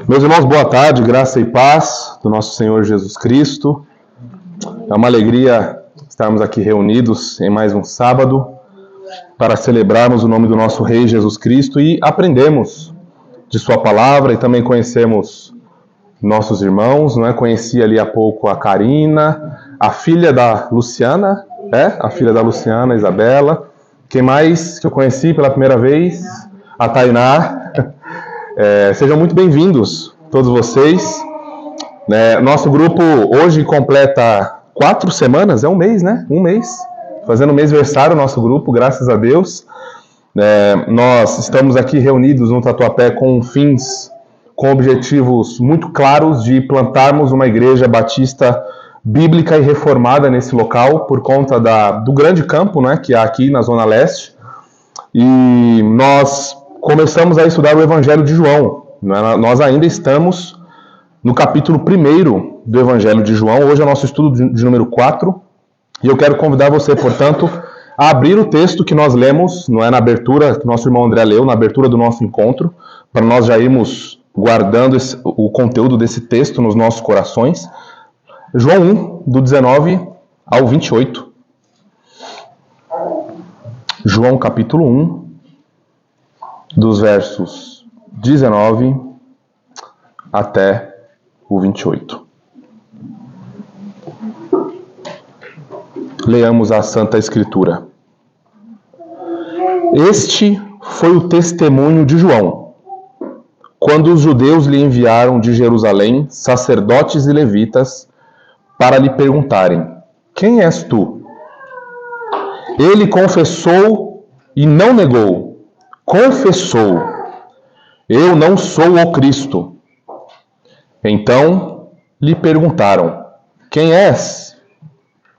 Meus irmãos, boa tarde, graça e paz do nosso Senhor Jesus Cristo. É uma alegria estarmos aqui reunidos em mais um sábado para celebrarmos o nome do nosso Rei Jesus Cristo e aprendemos de sua palavra e também conhecemos nossos irmãos, não é? Conheci ali há pouco a Karina, a filha da Luciana, a filha da Luciana, Isabela. Quem mais que eu conheci pela primeira vez? A Tainá. Sejam muito bem-vindos, todos vocês. Nosso grupo hoje completa 4 semanas, é um mês, né? Um mês. Fazendo mêsversário o nosso grupo, graças a Deus. Nós estamos aqui reunidos no Tatuapé com objetivos muito claros de plantarmos uma igreja batista bíblica e reformada nesse local, por conta do grande campo, né, que há aqui na Zona Leste. E nós começamos a estudar o Evangelho de João. Nós ainda estamos no capítulo 1 do Evangelho de João. Hoje é o nosso estudo de número 4. E eu quero convidar você, portanto, a abrir o texto que nós lemos, não é, na abertura, que nosso irmão André leu, na abertura do nosso encontro, para nós já irmos guardando o conteúdo desse texto nos nossos corações. João 1, do 19 ao 28. João capítulo 1, dos versos 19 até o 28. Leamos a Santa Escritura. Este foi o testemunho de João, quando os judeus lhe enviaram de Jerusalém sacerdotes e levitas para lhe perguntarem: quem és tu? Ele confessou e não negou. Confessou: eu não sou o Cristo. Então lhe perguntaram: quem és?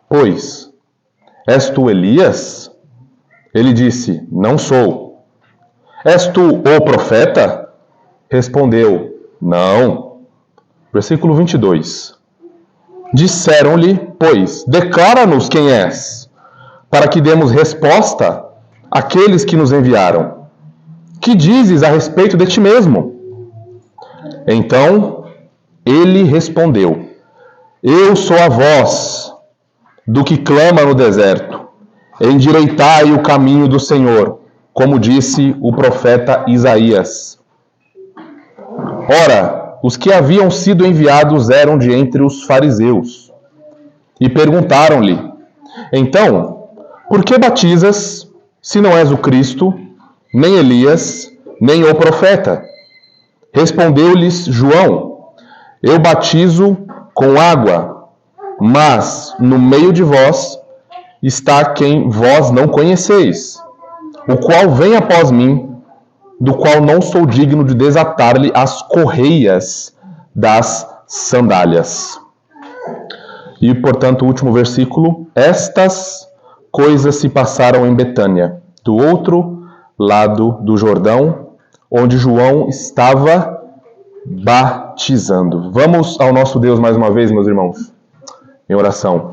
Pois, és tu Elias? Ele disse: não sou. És tu o profeta? Respondeu: não. Versículo 22. Disseram-lhe, pois, declara-nos quem és, para que demos resposta àqueles que nos enviaram. Que dizes a respeito de ti mesmo? Então ele respondeu: eu sou a voz do que clama no deserto. Endireitai o caminho do Senhor, como disse o profeta Isaías. Ora, os que haviam sido enviados eram de entre os fariseus. E perguntaram-lhe: então, por que batizas, se não és o Cristo, nem Elias, nem o profeta? Respondeu-lhes João: eu batizo com água, mas no meio de vós está quem vós não conheceis, o qual vem após mim, do qual não sou digno de desatar-lhe as correias das sandálias. E, portanto, o último versículo: estas coisas se passaram em Betânia, do outro lado do Jordão, onde João estava batizando. Vamos ao nosso Deus mais uma vez, meus irmãos, em oração.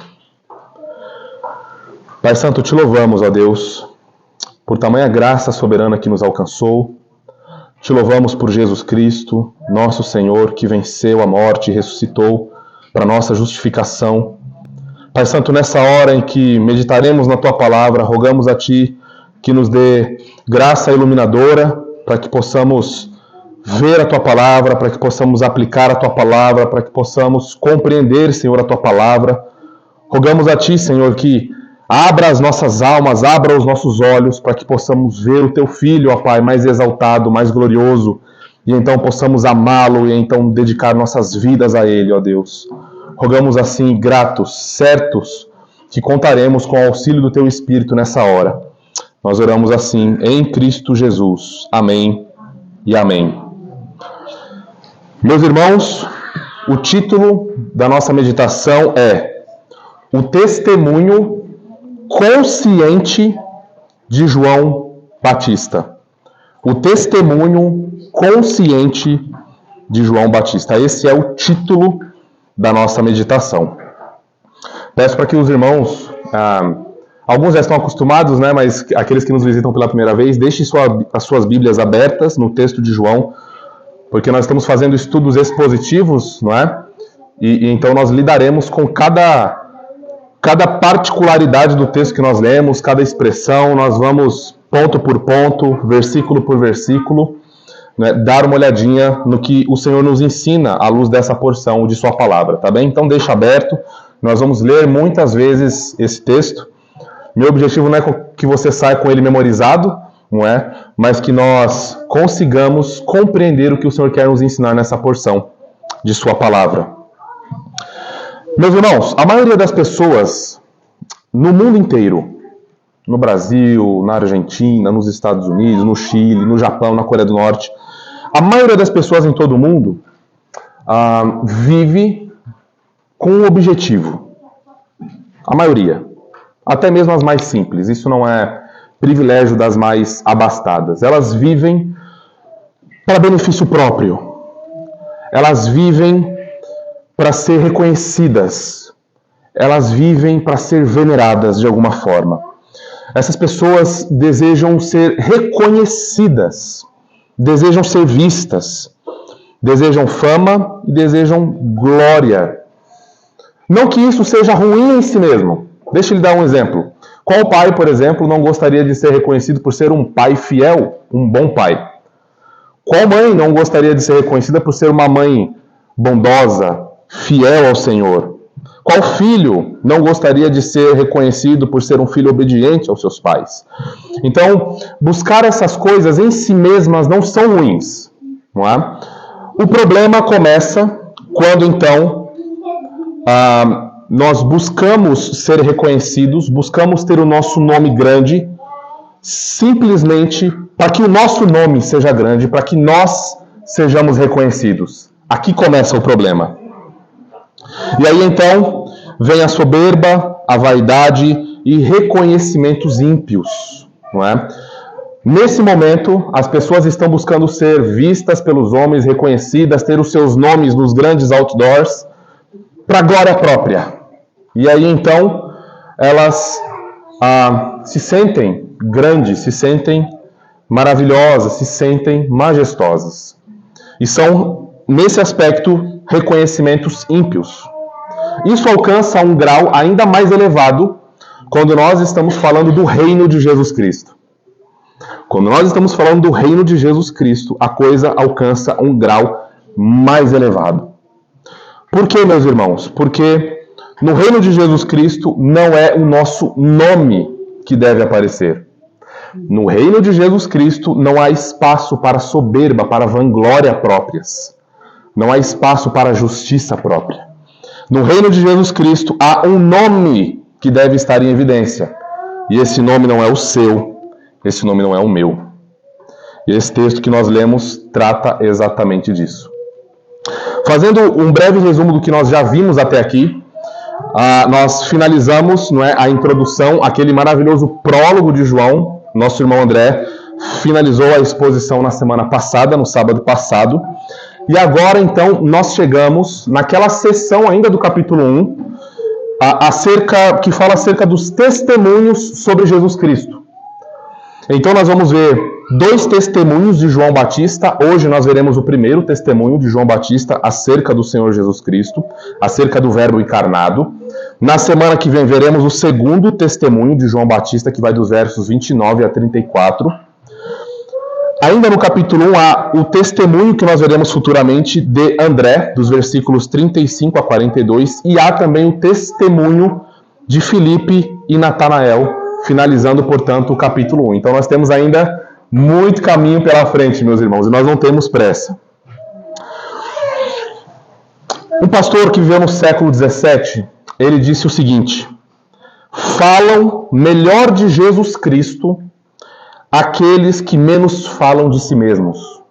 Pai Santo, te louvamos, ó Deus, por tamanha graça soberana que nos alcançou. Te louvamos por Jesus Cristo, nosso Senhor, que venceu a morte e ressuscitou para nossa justificação. Pai Santo, nessa hora em que meditaremos na Tua Palavra, rogamos a Ti que nos dê graça iluminadora para que possamos ver a Tua Palavra, para que possamos aplicar a Tua Palavra, para que possamos compreender, Senhor, a Tua Palavra. Rogamos a Ti, Senhor, que abra as nossas almas, abra os nossos olhos para que possamos ver o Teu Filho, ó Pai, mais exaltado, mais glorioso, e então possamos amá-lo e então dedicar nossas vidas a Ele, ó Deus. Rogamos assim, gratos, certos, que contaremos com o auxílio do Teu Espírito nessa hora. Nós oramos assim, em Cristo Jesus. Amém e amém. Meus irmãos, o título da nossa meditação é O Testemunho Consciente de João Batista. O testemunho consciente de João Batista. Esse é o título da nossa meditação. Peço para que os irmãos Alguns já estão acostumados, né? Mas aqueles que nos visitam pela primeira vez, deixem as suas Bíblias abertas no texto de João, porque nós estamos fazendo estudos expositivos, não é? E então nós lidaremos com cada particularidade do texto que nós lemos, cada expressão, nós vamos ponto por ponto, versículo por versículo, né, dar uma olhadinha no que o Senhor nos ensina à luz dessa porção de sua palavra, tá bem? Então deixa aberto, nós vamos ler muitas vezes esse texto. Meu objetivo não é que você saia com ele memorizado, não é? Mas que nós consigamos compreender o que o Senhor quer nos ensinar nessa porção de sua palavra. Meus irmãos, a maioria das pessoas no mundo inteiro, no Brasil, na Argentina, nos Estados Unidos, no Chile, no Japão, na Coreia do Norte, a maioria das pessoas em todo o mundo vive com um objetivo. A maioria. Até mesmo as mais simples. Isso não é privilégio das mais abastadas. Elas vivem para benefício próprio. Elas vivem para ser reconhecidas. Elas vivem para ser veneradas de alguma forma. Essas pessoas desejam ser reconhecidas, desejam ser vistas, desejam fama e desejam glória. Não que isso seja ruim em si mesmo. Deixa eu lhe dar um exemplo. Qual pai, por exemplo, não gostaria de ser reconhecido por ser um pai fiel, um bom pai? Qual mãe não gostaria de ser reconhecida por ser uma mãe bondosa, fiel ao Senhor? Qual filho não gostaria de ser reconhecido por ser um filho obediente aos seus pais? Então, buscar essas coisas em si mesmas não são ruins, não é? O problema começa quando, então, nós buscamos ser reconhecidos, buscamos ter o nosso nome grande, simplesmente para que o nosso nome seja grande, para que nós sejamos reconhecidos. Aqui começa o problema. E aí então vem a soberba, a vaidade e reconhecimentos ímpios, não é? Nesse momento, as pessoas estão buscando ser vistas pelos homens, reconhecidas, ter os seus nomes nos grandes outdoors, para glória própria. E aí então elas se sentem grandes, se sentem maravilhosas, se sentem majestosas. E são, nesse aspecto, reconhecimentos ímpios. Isso alcança um grau ainda mais elevado quando nós estamos falando do reino de Jesus Cristo. Quando nós estamos falando do reino de Jesus Cristo, a coisa alcança um grau mais elevado. Por quê, meus irmãos? Porque no reino de Jesus Cristo não é o nosso nome que deve aparecer. No reino de Jesus Cristo não há espaço para soberba, para vanglória próprias. Não há espaço para justiça própria. No reino de Jesus Cristo há um nome que deve estar em evidência. E esse nome não é o seu, esse nome não é o meu. E esse texto que nós lemos trata exatamente disso. Fazendo um breve resumo do que nós já vimos até aqui, nós finalizamos, não é, a introdução, aquele maravilhoso prólogo de João. Nosso irmão André finalizou a exposição na semana passada, no sábado passado. E agora, então, nós chegamos naquela seção ainda do capítulo 1, que fala acerca dos testemunhos sobre Jesus Cristo. Então, nós vamos ver 2 testemunhos de João Batista. Hoje nós veremos o primeiro testemunho de João Batista acerca do Senhor Jesus Cristo, acerca do Verbo encarnado. Na semana que vem veremos o segundo testemunho de João Batista, que vai dos versos 29 a 34. Ainda no capítulo 1 há o testemunho que nós veremos futuramente de André, dos versículos 35 a 42, e há também o testemunho de Filipe e Natanael, finalizando, portanto, o capítulo 1. Então nós temos ainda muito caminho pela frente, meus irmãos, e nós não temos pressa. Um pastor que viveu no século XVII, ele disse o seguinte: falam melhor de Jesus Cristo aqueles que menos falam de si mesmos,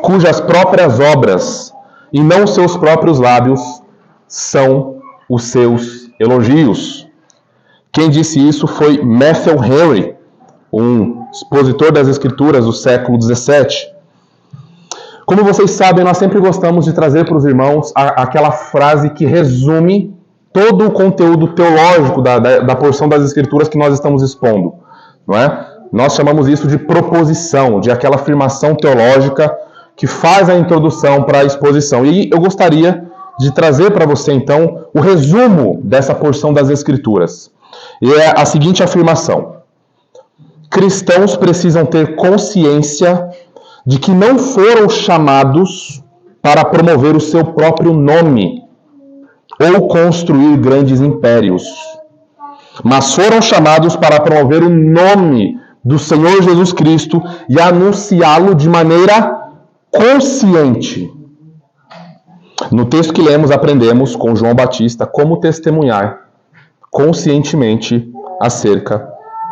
cujas próprias obras e não seus próprios lábios são os seus elogios. Quem disse isso foi Matthew Henry, um expositor das Escrituras do século XVII. Como vocês sabem, nós sempre gostamos de trazer para os irmãos aquela frase que resume todo o conteúdo teológico da porção das Escrituras que nós estamos expondo, não é? Nós chamamos isso de proposição, de aquela afirmação teológica que faz a introdução para a exposição. E eu gostaria de trazer para você, então, o resumo dessa porção das Escrituras. E é a seguinte afirmação: cristãos precisam ter consciência de que não foram chamados para promover o seu próprio nome ou construir grandes impérios, mas foram chamados para promover o nome do Senhor Jesus Cristo e anunciá-lo de maneira consciente. No texto que lemos, aprendemos com João Batista como testemunhar conscientemente acerca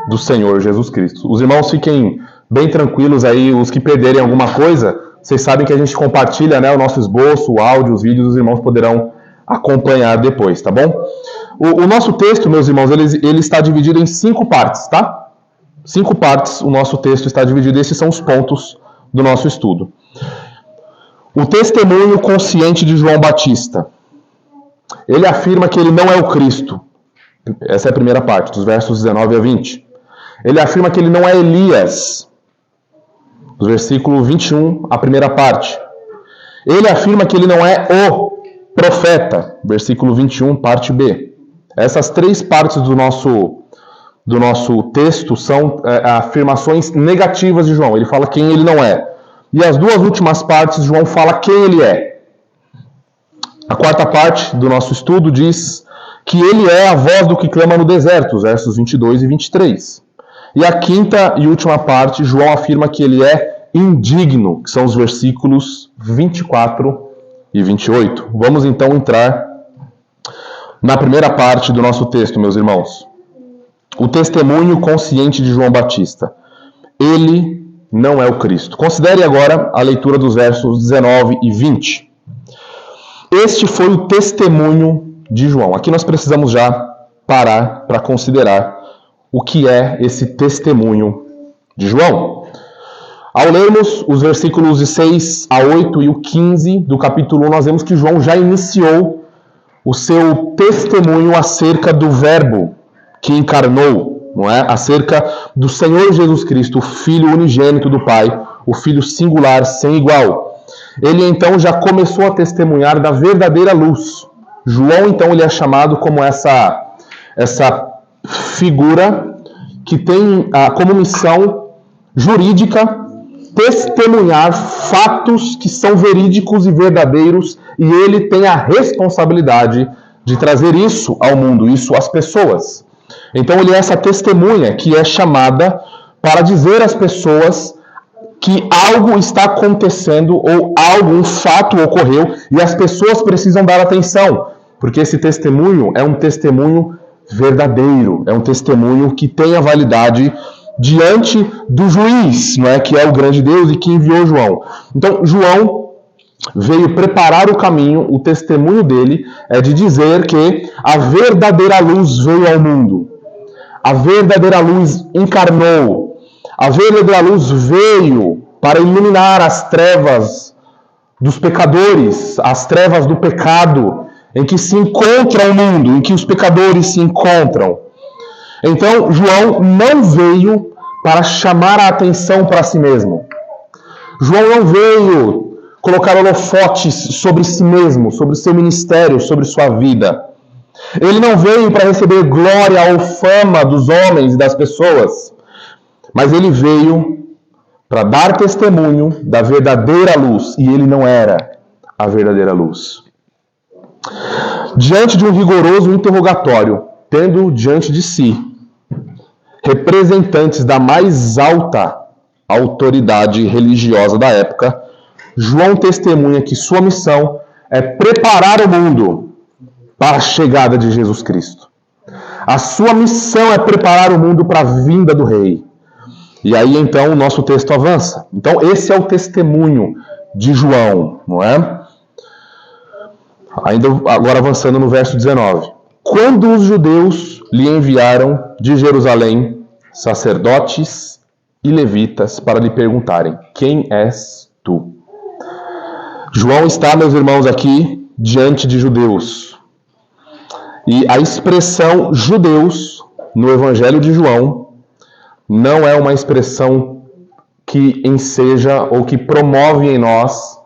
do Senhor Jesus Cristo. Os irmãos fiquem bem tranquilos aí, os que perderem alguma coisa, vocês sabem que a gente compartilha, né, o nosso esboço, o áudio, os vídeos, os irmãos poderão acompanhar depois, tá bom? O nosso texto, meus irmãos, ele está dividido em 5 partes, tá? 5 partes o nosso texto está dividido, esses são os pontos do nosso estudo. O testemunho consciente de João Batista. Ele afirma que ele não é o Cristo. Essa é a primeira parte, dos versos 19 a 20. Ele afirma que ele não é Elias. Do versículo 21, a primeira parte. Ele afirma que ele não é o profeta. Versículo 21, parte B. Essas 3 partes do nosso texto são afirmações negativas de João. Ele fala quem ele não é. E as 2 últimas partes, João fala quem ele é. A 4ª parte do nosso estudo diz que ele é a voz do que clama no deserto, os versos 22 e 23. E a 5ª e última parte, João afirma que ele é indigno, que são os versículos 24 e 28. Vamos então entrar na primeira parte do nosso texto, meus irmãos. O testemunho consciente de João Batista. Ele não é o Cristo. Considere agora a leitura dos versos 19 e 20. Este foi o testemunho de João. Aqui nós precisamos já parar para considerar o que é esse testemunho de João. Ao lermos os versículos de 6 a 8 e o 15 do capítulo 1, nós vemos que João já iniciou o seu testemunho acerca do Verbo que encarnou, não é? Acerca do Senhor Jesus Cristo, o Filho unigênito do Pai, o Filho singular, sem igual. Ele então já começou a testemunhar da verdadeira luz. João então ele é chamado como essa figura que tem como missão jurídica testemunhar fatos que são verídicos e verdadeiros, e ele tem a responsabilidade de trazer isso ao mundo, isso às pessoas. Então ele é essa testemunha que é chamada para dizer às pessoas que algo está acontecendo ou um fato ocorreu e as pessoas precisam dar atenção, porque esse testemunho é um testemunho verdadeiro, é um testemunho que tem a validade diante do juiz, não é? Que é o grande Deus e que enviou João. Então João veio preparar o caminho, o testemunho dele é de dizer que a verdadeira luz veio ao mundo. A verdadeira luz encarnou. A verdadeira luz veio para iluminar as trevas dos pecadores, as trevas do pecado, em que se encontra o mundo, em que os pecadores se encontram. Então, João não veio para chamar a atenção para si mesmo. João não veio colocar holofotes sobre si mesmo, sobre o seu ministério, sobre sua vida. Ele não veio para receber glória ou fama dos homens e das pessoas, mas ele veio para dar testemunho da verdadeira luz, e ele não era a verdadeira luz. Diante de um rigoroso interrogatório, tendo diante de si representantes da mais alta autoridade religiosa da época, João testemunha que sua missão é preparar o mundo para a chegada de Jesus Cristo. A sua missão é preparar o mundo para a vinda do Rei. E aí então o nosso texto avança. Então esse é o testemunho de João, não é? Ainda agora avançando no verso 19. Quando os judeus lhe enviaram de Jerusalém sacerdotes e levitas para lhe perguntarem: quem és tu? João está, meus irmãos, aqui diante de judeus. E a expressão judeus no Evangelho de João não é uma expressão que enseja ou que promove em nós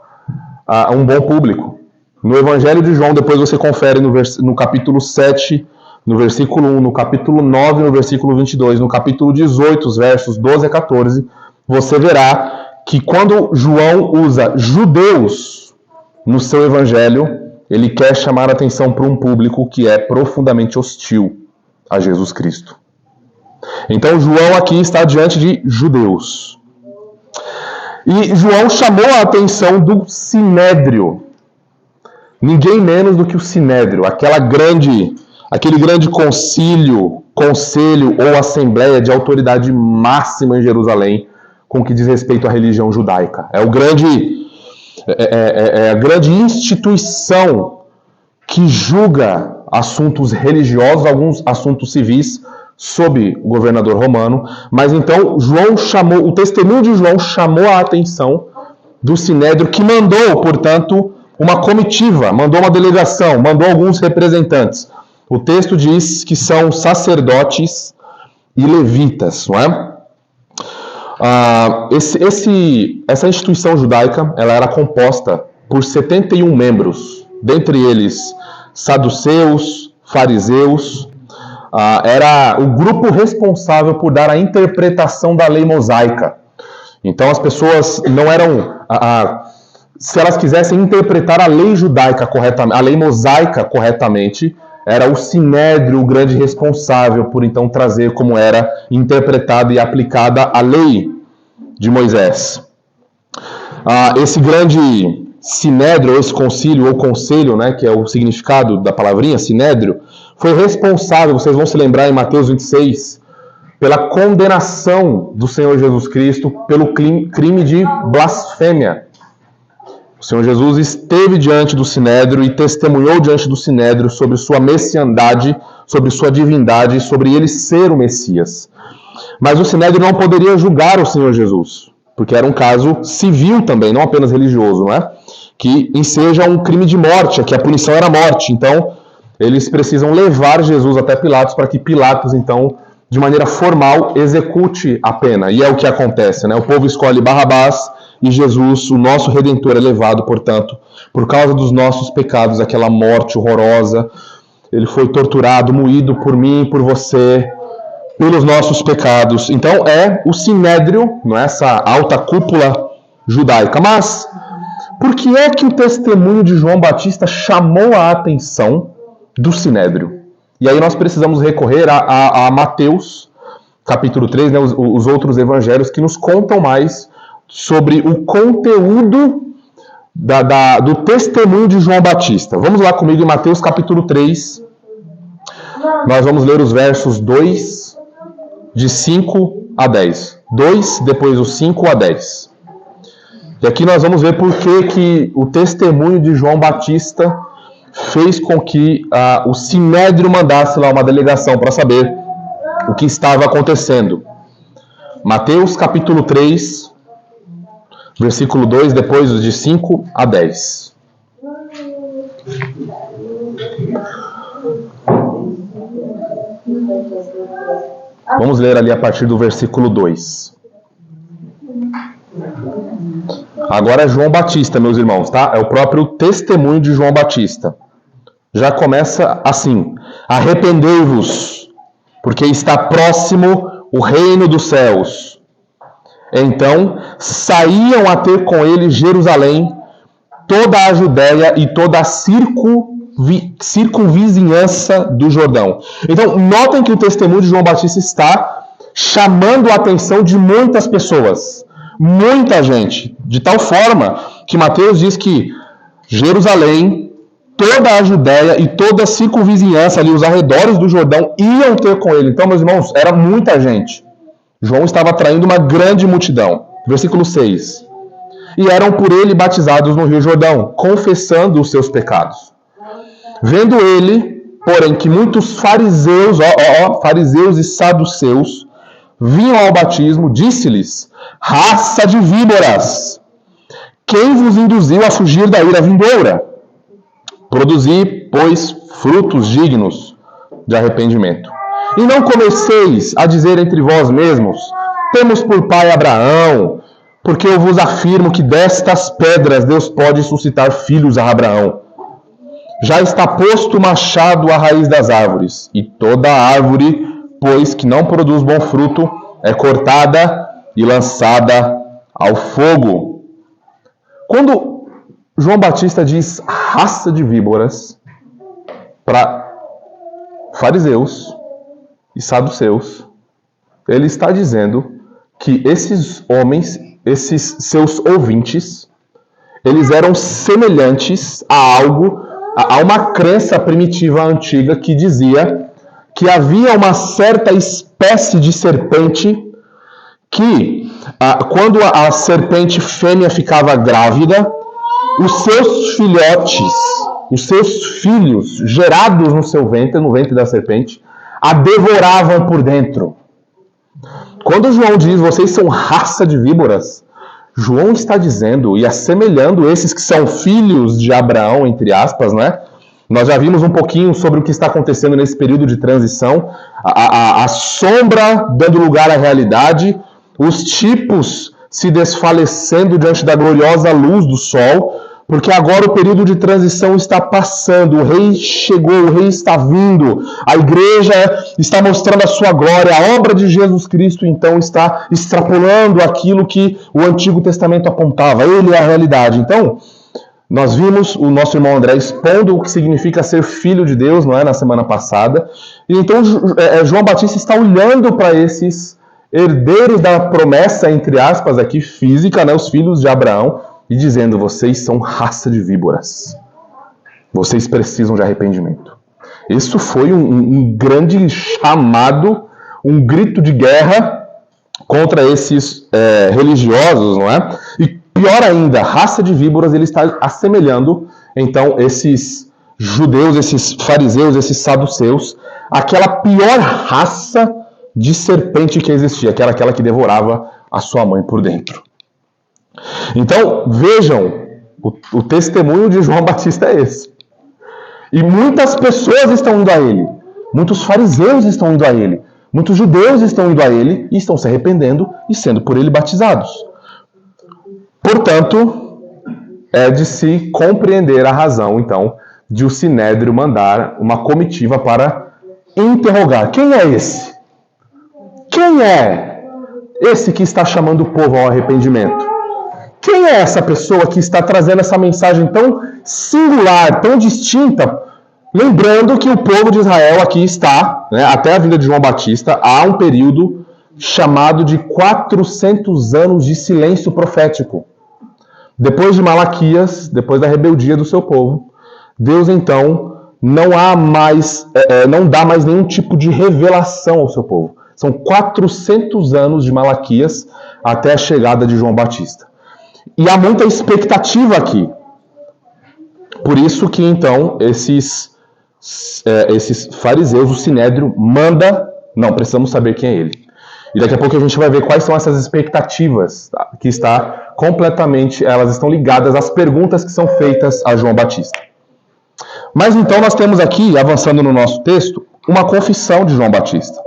um bom público. No Evangelho de João, depois você confere no capítulo 7, no versículo 1, no capítulo 9, no versículo 22, no capítulo 18, os versos 12 a 14, você verá que quando João usa judeus no seu evangelho, ele quer chamar a atenção para um público que é profundamente hostil a Jesus Cristo. Então João aqui está diante de judeus. E João chamou a atenção do Sinédrio. Ninguém menos do que o Sinédrio, aquele grande conselho ou assembleia de autoridade máxima em Jerusalém, com que diz respeito à religião judaica. É a grande instituição que julga assuntos religiosos, alguns assuntos civis, sob o governador romano. Mas então o testemunho de João chamou a atenção do Sinédrio, que mandou, portanto, uma comitiva, mandou uma delegação, mandou alguns representantes. O texto diz que são sacerdotes e levitas, não é? Essa instituição judaica, ela era composta por 71 membros, dentre eles saduceus, fariseus. Era o grupo responsável por dar a interpretação da lei mosaica. Então as pessoas não eram... se elas quisessem interpretar a lei judaica corretamente, a lei mosaica corretamente, era o Sinédrio o grande responsável por então trazer como era interpretada e aplicada a lei de Moisés. Esse grande Sinédrio, esse concílio ou conselho, né, que é o significado da palavrinha Sinédrio, foi responsável, vocês vão se lembrar em Mateus 26, pela condenação do Senhor Jesus Cristo pelo crime de blasfêmia. O Senhor Jesus esteve diante do Sinédrio e testemunhou diante do Sinédrio sobre sua messiandade, sobre sua divindade, sobre ele ser o Messias. Mas o Sinédrio não poderia julgar o Senhor Jesus, porque era um caso civil também, não apenas religioso, não é? Que enseja um crime de morte, que a punição era morte. Então, eles precisam levar Jesus até Pilatos para que Pilatos, então, de maneira formal, execute a pena. E é o que acontece, né? O povo escolhe Barrabás, e Jesus, o nosso Redentor, é levado, portanto, por causa dos nossos pecados, aquela morte horrorosa. Ele foi torturado, moído por mim e por você, pelos nossos pecados. Então é o Sinédrio, não é? Essa alta cúpula judaica. Mas por que é que o testemunho de João Batista chamou a atenção do Sinédrio? E aí nós precisamos recorrer a Mateus, capítulo 3, né? Os outros evangelhos que nos contam mais sobre o conteúdo do testemunho de João Batista. Vamos lá comigo em Mateus capítulo 3. Nós vamos ler os versos 2, de 5 a 10. 2, depois o 5 a 10. E aqui nós vamos ver por que o testemunho de João Batista fez com que o Sinédrio mandasse lá uma delegação para saber o que estava acontecendo. Mateus capítulo 3, versículo 2, depois de 5 a 10. Vamos ler ali a partir do versículo 2. Agora é João Batista, meus irmãos, tá? É o próprio testemunho de João Batista. Já começa assim: arrependei-vos, porque está próximo o reino dos céus. Então saíam a ter com ele Jerusalém, toda a Judéia e toda a circunvizinhança do Jordão. Então notem que o testemunho de João Batista está chamando a atenção de muitas pessoas, muita gente, de tal forma que Mateus diz que Jerusalém, toda a Judéia e toda a circunvizinhança ali, os arredores do Jordão, iam ter com ele. Então, meus irmãos, era muita gente. João estava atraindo uma grande multidão. Versículo 6. E eram por ele batizados no Rio Jordão, confessando os seus pecados. Vendo ele, porém, que muitos fariseus e saduceus vinham ao batismo, disse-lhes: raça de víboras, quem vos induziu a fugir da ira vindoura? Produzi, pois, frutos dignos de arrependimento. E não comeceis a dizer entre vós mesmos: temos por pai Abraão, porque eu vos afirmo que destas pedras Deus pode suscitar filhos a Abraão. Já está posto o machado à raiz das árvores, e toda árvore, pois que não produz bom fruto, é cortada e lançada ao fogo. Quando João Batista diz raça de víboras para fariseus e saduceus, ele está dizendo que esses homens, esses seus ouvintes, eles eram semelhantes a uma crença primitiva antiga que dizia que havia uma certa espécie de serpente que, quando a serpente fêmea ficava grávida, os seus filhotes, os seus filhos gerados no seu ventre, no ventre da serpente, a devoravam por dentro. Quando João diz, vocês são raça de víboras, João está dizendo e assemelhando esses que são filhos de Abraão, entre aspas, né? Nós já vimos um pouquinho sobre o que está acontecendo nesse período de transição, a sombra dando lugar à realidade, os tipos se desfalecendo diante da gloriosa luz do sol, porque agora o período de transição está passando, o rei chegou, o rei está vindo, a igreja está mostrando a sua glória, a obra de Jesus Cristo então está extrapolando aquilo que o Antigo Testamento apontava, ele é a realidade. Então, nós vimos o nosso irmão André expondo o que significa ser filho de Deus, não é, na semana passada, e então João Batista está olhando para esses herdeiros da promessa, entre aspas, aqui física, né, os filhos de Abraão, e dizendo, vocês são raça de víboras. Vocês precisam de arrependimento. Isso foi um grande chamado, um grito de guerra contra esses religiosos, não é? E pior ainda, raça de víboras, ele está assemelhando, então, esses judeus, esses fariseus, esses saduceus, aquela pior raça de serpente que existia, que era aquela que devorava a sua mãe por dentro. Então, vejam, o testemunho de João Batista é esse. E muitas pessoas estão indo a ele. Muitos fariseus estão indo a ele. Muitos judeus estão indo a ele e estão se arrependendo e sendo por ele batizados. Portanto, é de se compreender a razão, então, de o Sinédrio mandar uma comitiva para interrogar. Quem é esse? Quem é esse que está chamando o povo ao arrependimento? Quem é essa pessoa que está trazendo essa mensagem tão singular, tão distinta? Lembrando que o povo de Israel aqui está, né, até a vinda de João Batista, há um período chamado de 400 anos de silêncio profético. Depois de Malaquias, depois da rebeldia do seu povo, Deus então não dá mais nenhum tipo de revelação ao seu povo. São 400 anos de Malaquias até a chegada de João Batista. E há muita expectativa aqui. Por isso que, então, esses fariseus, o Sinédrio, manda... Não, precisamos saber quem é ele. E daqui a pouco a gente vai ver quais são essas expectativas, tá? Que está completamente... Elas estão ligadas às perguntas que são feitas a João Batista. Mas então nós temos aqui, avançando no nosso texto, uma confissão de João Batista.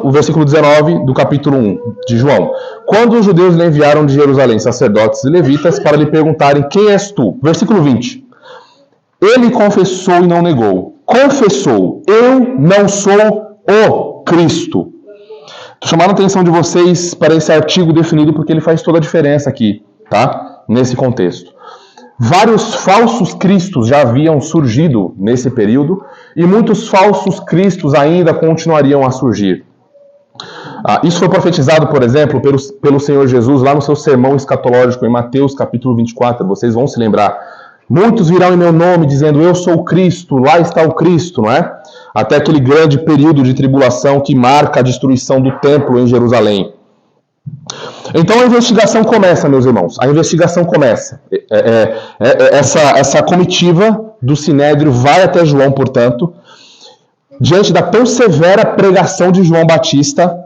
O versículo 19 do capítulo 1 de João. Quando os judeus lhe enviaram de Jerusalém sacerdotes e levitas para lhe perguntarem, quem és tu? Versículo 20. Ele confessou e não negou. Confessou, eu não sou o Cristo. Estou chamando a atenção de vocês para esse artigo definido porque ele faz toda a diferença aqui, tá? Nesse contexto. Vários falsos cristos já haviam surgido nesse período e muitos falsos cristos ainda continuariam a surgir. Isso foi profetizado, por exemplo, pelo Senhor Jesus lá no seu sermão escatológico em Mateus capítulo 24, vocês vão se lembrar. Muitos virão em meu nome dizendo, eu sou o Cristo, lá está o Cristo, não é? Até aquele grande período de tribulação que marca a destruição do templo em Jerusalém. Então a investigação começa, meus irmãos. A investigação começa. Essa comitiva do Sinédrio vai até João, portanto, diante da tão severa pregação de João Batista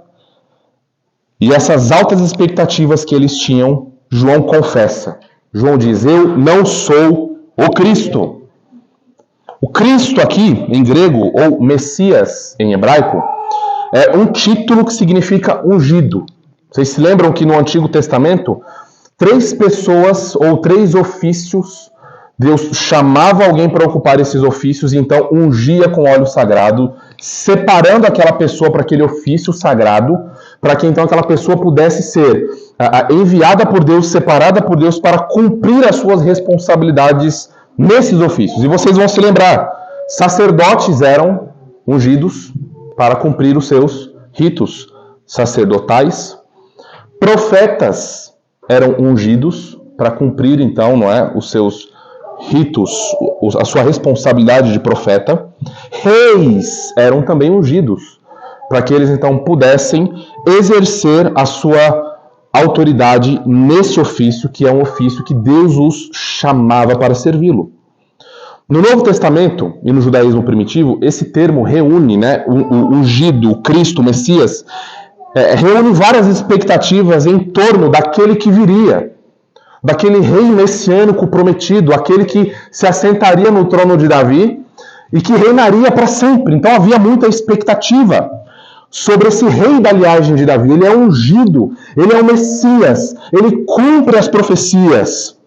e essas altas expectativas que eles tinham, João confessa. João diz, eu não sou o Cristo. O Cristo aqui, em grego, ou Messias em hebraico, é um título que significa ungido. Vocês se lembram que no Antigo Testamento, 3 pessoas ou 3 ofícios, Deus chamava alguém para ocupar esses ofícios e então ungia com óleo sagrado, separando aquela pessoa para aquele ofício sagrado, para que então aquela pessoa pudesse ser enviada por Deus, separada por Deus para cumprir as suas responsabilidades nesses ofícios. E vocês vão se lembrar, sacerdotes eram ungidos para cumprir os seus ritos sacerdotais, profetas eram ungidos para cumprir então, não é, os seus ritos, a sua responsabilidade de profeta. Reis eram também ungidos para que eles então pudessem exercer a sua autoridade nesse ofício, que é um ofício que Deus os chamava para servi-lo. No Novo Testamento e no judaísmo primitivo, esse termo reúne, né, o ungido, o Cristo, o Messias, reúne várias expectativas em torno daquele que viria, daquele rei messiânico prometido, aquele que se assentaria no trono de Davi e que reinaria para sempre. Então havia muita expectativa sobre esse rei da linhagem de Davi. Ele é ungido, ele é o Messias, ele cumpre as profecias.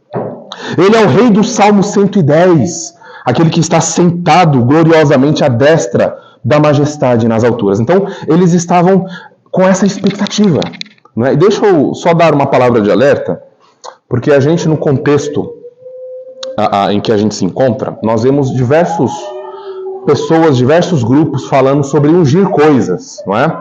Ele é o rei do Salmo 110, aquele que está sentado gloriosamente à destra da majestade nas alturas. Então, eles estavam com essa expectativa, né? E deixa eu só dar uma palavra de alerta, porque a gente, no contexto em que a gente se encontra, nós vemos diversas pessoas, diversos grupos falando sobre ungir coisas, não é?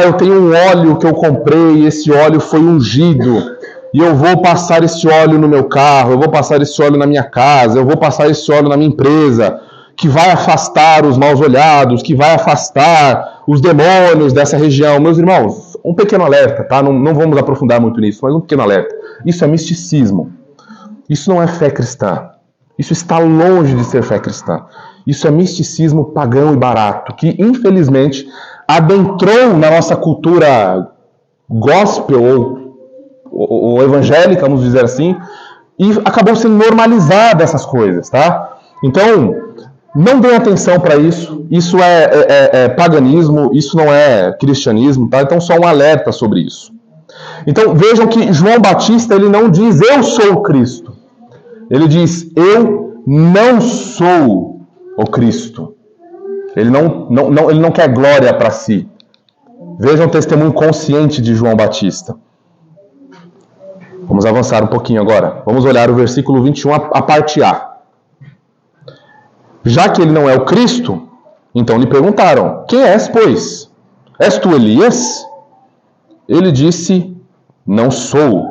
Eu tenho um óleo que eu comprei, esse óleo foi ungido, e eu vou passar esse óleo no meu carro, eu vou passar esse óleo na minha casa, eu vou passar esse óleo na minha empresa, que vai afastar os maus olhados, que vai afastar os demônios dessa região. Meus irmãos, um pequeno alerta, tá? Não vamos aprofundar muito nisso, mas um pequeno alerta. Isso é misticismo. Isso não é fé cristã. Isso está longe de ser fé cristã. Isso é misticismo pagão e barato, que infelizmente adentrou na nossa cultura gospel ou evangélica, vamos dizer assim, e acabou sendo normalizada essas coisas, tá? Então, não deem atenção para isso. Isso é paganismo, isso não é cristianismo, tá? Então, só um alerta sobre isso. Então, vejam que João Batista, ele não diz, eu sou o Cristo. Ele diz, eu não sou o Cristo. Ele não quer glória para si. Vejam o testemunho consciente de João Batista. Vamos avançar um pouquinho agora. Vamos olhar o versículo 21, a parte A. Já que ele não é o Cristo, então lhe perguntaram, quem és, pois? És tu Elias? Ele disse, não sou.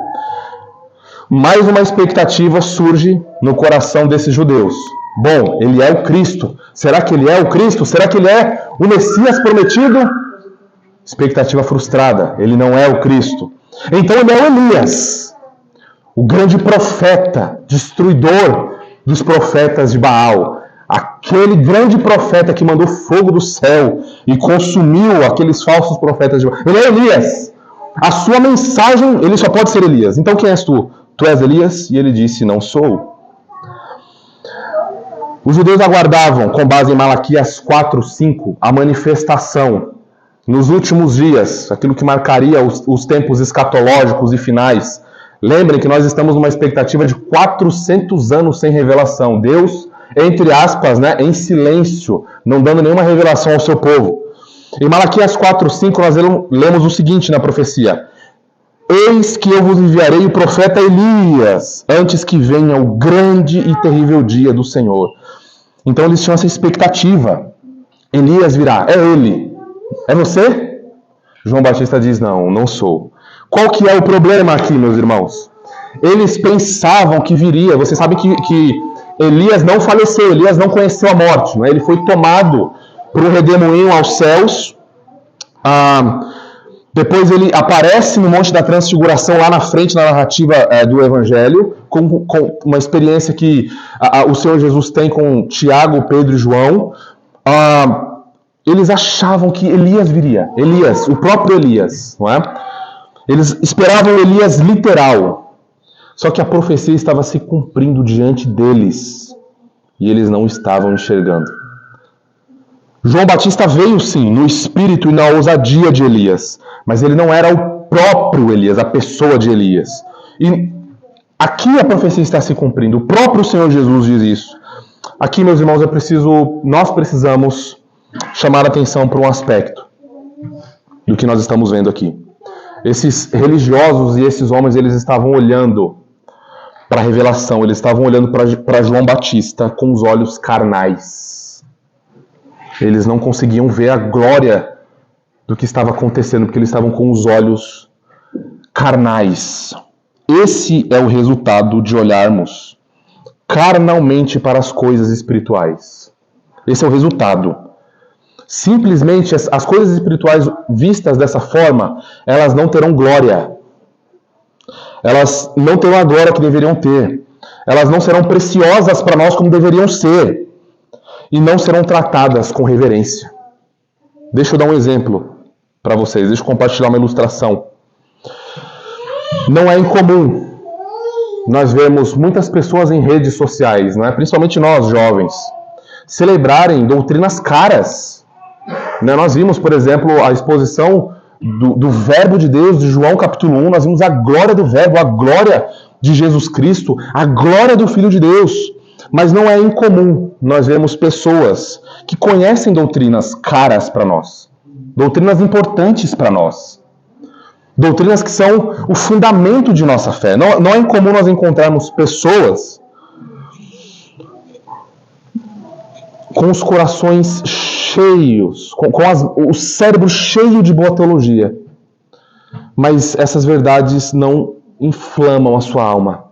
Mais uma expectativa surge no coração desses judeus. Bom, ele é o Cristo. Será que ele é o Cristo? Será que ele é o Messias prometido? Expectativa frustrada. Ele não é o Cristo. Então ele é o Elias, o grande profeta, destruidor dos profetas de Baal. Aquele grande profeta que mandou fogo do céu e consumiu aqueles falsos profetas de Baal. Ele é Elias. A sua mensagem, ele só pode ser Elias. Então quem és tu? Tu és Elias? E ele disse, não sou. Os judeus aguardavam, com base em Malaquias 4:5, a manifestação nos últimos dias, aquilo que marcaria os tempos escatológicos e finais. Lembrem que nós estamos numa expectativa de 400 anos sem revelação. Deus, entre aspas, né, em silêncio, não dando nenhuma revelação ao seu povo. Em Malaquias 4:5 nós lemos o seguinte na profecia: eis que eu vos enviarei o profeta Elias, antes que venha o grande e terrível dia do Senhor. Então eles tinham essa expectativa. Elias virá. É ele. É você? João Batista diz, não sou. Qual que é o problema aqui, meus irmãos? Eles pensavam que viria. Você sabe que Elias não faleceu, Elias não conheceu a morte. Né? Ele foi tomado por um redemoinho aos céus. Depois ele aparece no Monte da Transfiguração, lá na frente, na narrativa do Evangelho, com uma experiência que o Senhor Jesus tem com Tiago, Pedro e João. Eles achavam que Elias viria. Elias, o próprio Elias. Não é? Eles esperavam Elias literal. Só que a profecia estava se cumprindo diante deles. e eles não estavam enxergando. João Batista veio sim, no espírito e na ousadia de Elias, mas ele não era o próprio Elias, a pessoa de Elias. E aqui a profecia está se cumprindo, o próprio Senhor Jesus diz isso. Aqui, meus irmãos, nós precisamos chamar a atenção para um aspecto do que nós estamos vendo aqui. Esses religiosos e esses homens, eles estavam olhando para a revelação, eles estavam olhando para João Batista com os olhos carnais. Eles não conseguiam ver a glória do que estava acontecendo, porque eles estavam com os olhos carnais. Esse é o resultado de olharmos carnalmente para as coisas espirituais. Esse é o resultado. Simplesmente as coisas espirituais vistas dessa forma, elas não terão glória. Elas não terão a glória que deveriam ter. Elas não serão preciosas para nós como deveriam ser. E não serão tratadas com reverência. Deixa eu dar um exemplo para vocês. Deixa eu compartilhar uma ilustração. Não é incomum nós vemos muitas pessoas em redes sociais, não é? Principalmente nós, jovens, celebrarem doutrinas caras. Nós vimos, por exemplo, a exposição do Verbo de Deus, de João capítulo 1, nós vimos a glória do Verbo, a glória de Jesus Cristo, a glória do Filho de Deus. Mas não é incomum nós vemos pessoas que conhecem doutrinas caras para nós, doutrinas importantes para nós, doutrinas que são o fundamento de nossa fé. Não é incomum nós encontrarmos pessoas com os corações cheios, o cérebro cheio de boa teologia. Mas essas verdades não inflamam a sua alma.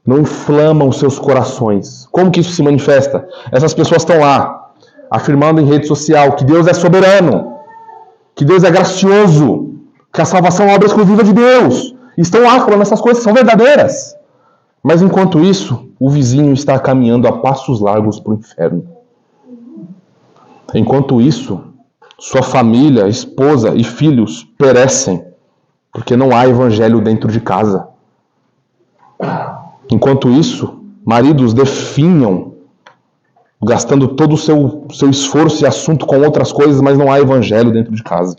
Não inflamam os seus corações. Como que isso se manifesta? Essas pessoas estão lá, afirmando em rede social que Deus é soberano, que Deus é gracioso, que a salvação é uma obra exclusiva de Deus. Estão lá falando essas coisas que são verdadeiras. Mas enquanto isso, o vizinho está caminhando a passos largos para o inferno. Enquanto isso, sua família, esposa e filhos perecem, porque não há evangelho dentro de casa. Enquanto isso, maridos definham, gastando todo o seu esforço e assunto com outras coisas, mas não há evangelho dentro de casa.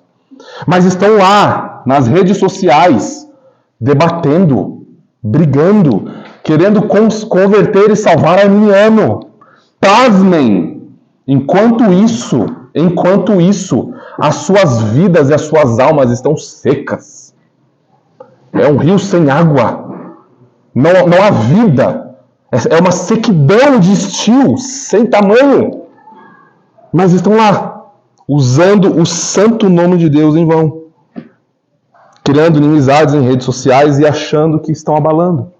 Mas estão lá, nas redes sociais, debatendo, brigando, querendo converter e salvar arminiano. Pasmem! Enquanto isso, as suas vidas e as suas almas estão secas. É um rio sem água. Não há vida. É uma sequidão de estio, sem tamanho. Mas estão lá, usando o santo nome de Deus em vão. Criando inimizades em redes sociais e achando que estão abalando.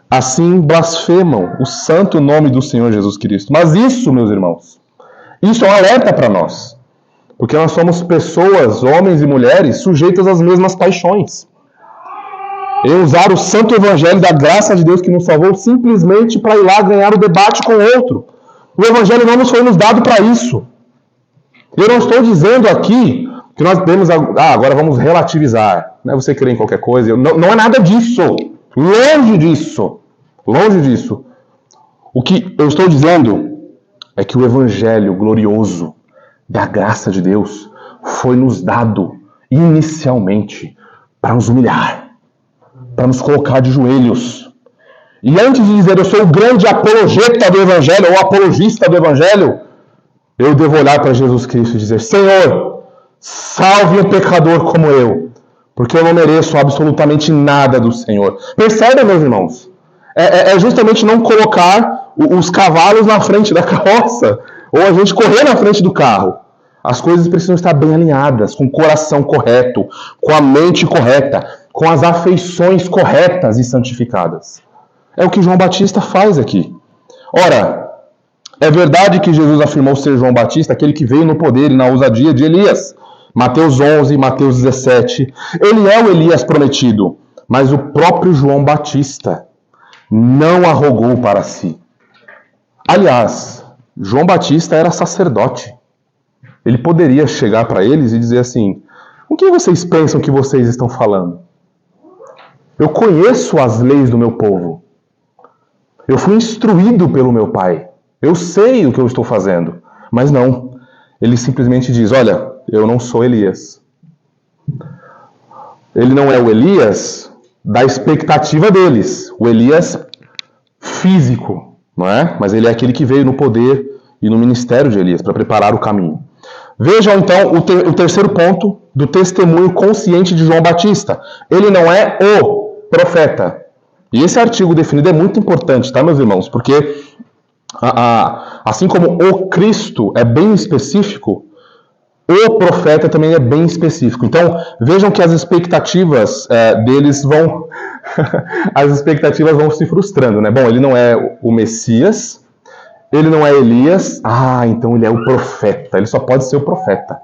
Assim blasfemam o santo nome do Senhor Jesus Cristo. Mas isso, meus irmãos, isso é um alerta para nós. Porque nós somos pessoas, homens e mulheres, sujeitas às mesmas paixões. Em usar o santo evangelho da graça de Deus que nos salvou simplesmente para ir lá ganhar o debate com o outro. O evangelho não nos foi nos dado para isso. Eu não estou dizendo aqui que nós temos... agora vamos relativizar. Não é você crer em qualquer coisa. Não é nada disso. Longe disso. Longe disso. O que eu estou dizendo é que o evangelho glorioso da graça de Deus foi nos dado inicialmente para nos humilhar, para nos colocar de joelhos. E antes de dizer eu sou o grande apologeta do evangelho ou apologista do evangelho, eu devo olhar para Jesus Cristo e dizer: Senhor, salve um pecador como eu, porque eu não mereço absolutamente nada do Senhor. Percebem, meus irmãos? É justamente não colocar os cavalos na frente da carroça, ou a gente correr na frente do carro. As coisas precisam estar bem alinhadas, com o coração correto, com a mente correta, com as afeições corretas e santificadas. É o que João Batista faz aqui. Ora, é verdade que Jesus afirmou ser João Batista, aquele que veio no poder e na ousadia de Elias. Mateus 11, Mateus 17. Ele é o Elias prometido, mas o próprio João Batista não arrogou para si. Aliás, João Batista era sacerdote. Ele poderia chegar para eles e dizer assim: o que vocês pensam que vocês estão falando? Eu conheço as leis do meu povo. Eu fui instruído pelo meu pai. Eu sei o que eu estou fazendo. Mas não. Ele simplesmente diz, olha, eu não sou Elias. Ele não é o Elias da expectativa deles. O Elias físico, não é? Mas ele é aquele que veio no poder e no ministério de Elias para preparar o caminho. Vejam então o terceiro ponto do testemunho consciente de João Batista. Ele não é o profeta. E esse artigo definido é muito importante, tá, meus irmãos? Porque assim como o Cristo é bem específico, o profeta também é bem específico. Então, vejam que as expectativas deles vão as expectativas vão se frustrando, né? Bom, ele não é o Messias, ele não é Elias, então ele é o profeta, ele só pode ser o profeta.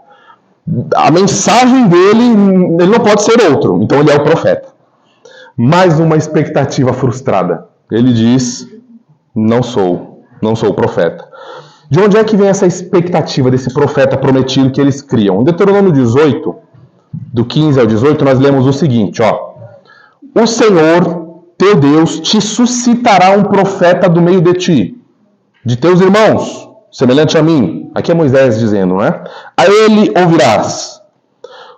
A mensagem dele, ele não pode ser outro, então ele é o profeta. Mais uma expectativa frustrada. Ele diz, não sou o profeta. De onde é que vem essa expectativa desse profeta prometido que eles criam? Em Deuteronômio 18, do 15 ao 18, nós lemos o seguinte, ó. O Senhor, teu Deus, te suscitará um profeta do meio de ti, de teus irmãos, semelhante a mim. Aqui é Moisés dizendo, não é? A ele ouvirás.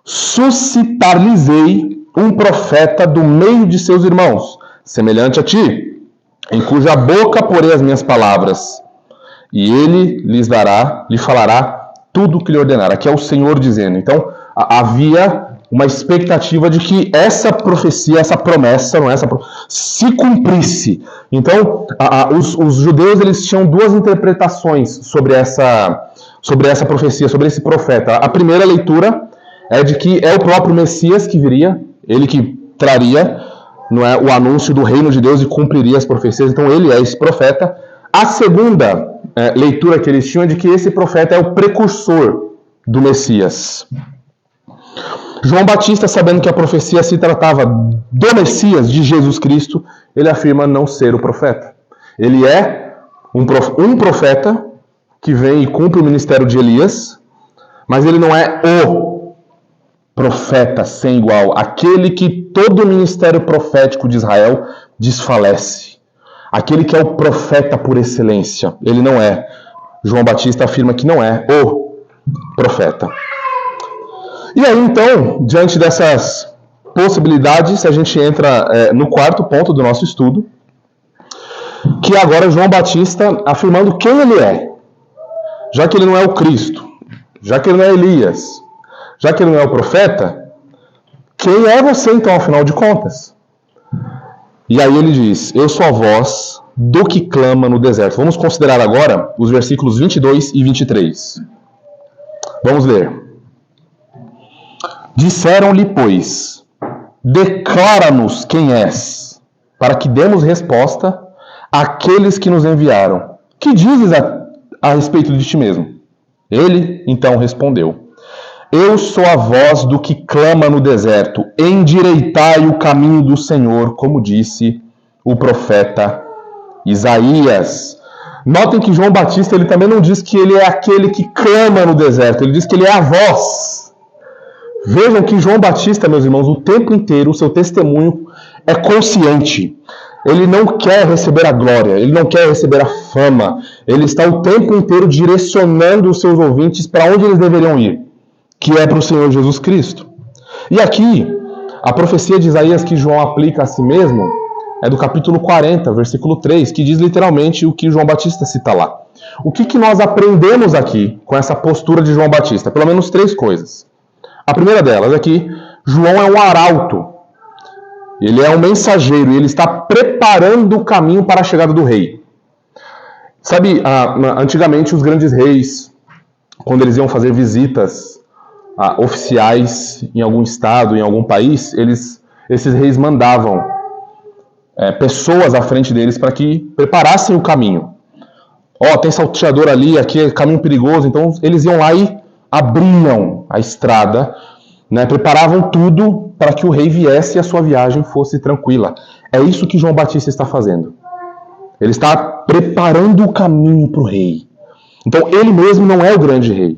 Suscitar-lhes-ei um profeta do meio de seus irmãos, semelhante a ti, em cuja boca porei as minhas palavras. E ele lhe falará tudo o que lhe ordenar. Aqui é o Senhor dizendo. Então, havia uma expectativa de que essa profecia, essa promessa, se cumprisse. Então, os judeus eles tinham duas interpretações sobre essa profecia, sobre esse profeta. A primeira leitura é de que é o próprio Messias que viria, ele que traria, não é, o anúncio do reino de Deus e cumpriria as profecias. Então, ele é esse profeta. A segunda leitura que eles tinham é de que esse profeta é o precursor do Messias. João Batista, sabendo que a profecia se tratava do Messias, de Jesus Cristo, ele afirma não ser o profeta. Ele é um profeta que vem e cumpre o ministério de Elias, mas ele não é o profeta sem igual, aquele que todo o ministério profético de Israel desfalece. Aquele que é o profeta por excelência. Ele não é. João Batista afirma que não é o profeta. E aí, então, diante dessas possibilidades, a gente entra no quarto ponto do nosso estudo, que é agora João Batista afirmando quem ele é. Já que ele não é o Cristo, já que ele não é Elias, já que ele não é o profeta, quem é você, então, afinal de contas? E aí ele diz, eu sou a voz do que clama no deserto. Vamos considerar agora os versículos 22 e 23. Vamos ler. Disseram-lhe, pois, declara-nos quem és, para que demos resposta àqueles que nos enviaram. Que dizes a respeito de ti mesmo? Ele, então, respondeu, eu sou a voz do que clama no deserto, endireitai o caminho do Senhor, como disse o profeta Isaías. Notem que João Batista ele também não diz que ele é aquele que clama no deserto, ele diz que ele é a voz. Vejam que João Batista, meus irmãos, o tempo inteiro, o seu testemunho é consciente. Ele não quer receber a glória, ele não quer receber a fama. Ele está o tempo inteiro direcionando os seus ouvintes para onde eles deveriam ir, que é para o Senhor Jesus Cristo. E aqui, a profecia de Isaías que João aplica a si mesmo é do capítulo 40, versículo 3, que diz literalmente o que João Batista cita lá. O que nós aprendemos aqui com essa postura de João Batista? Pelo menos 3 coisas. A primeira delas é que João é um arauto. Ele é um mensageiro e ele está preparando o caminho para a chegada do rei. Sabe, antigamente os grandes reis, quando eles iam fazer visitas oficiais em algum estado, em algum país, esses reis mandavam pessoas à frente deles para que preparassem o caminho. Tem salteador ali, aqui é caminho perigoso, então eles iam lá e abriam a estrada, né, preparavam tudo para que o rei viesse e a sua viagem fosse tranquila. É isso que João Batista está fazendo. Ele está preparando o caminho para o rei. Então ele mesmo não é o grande rei.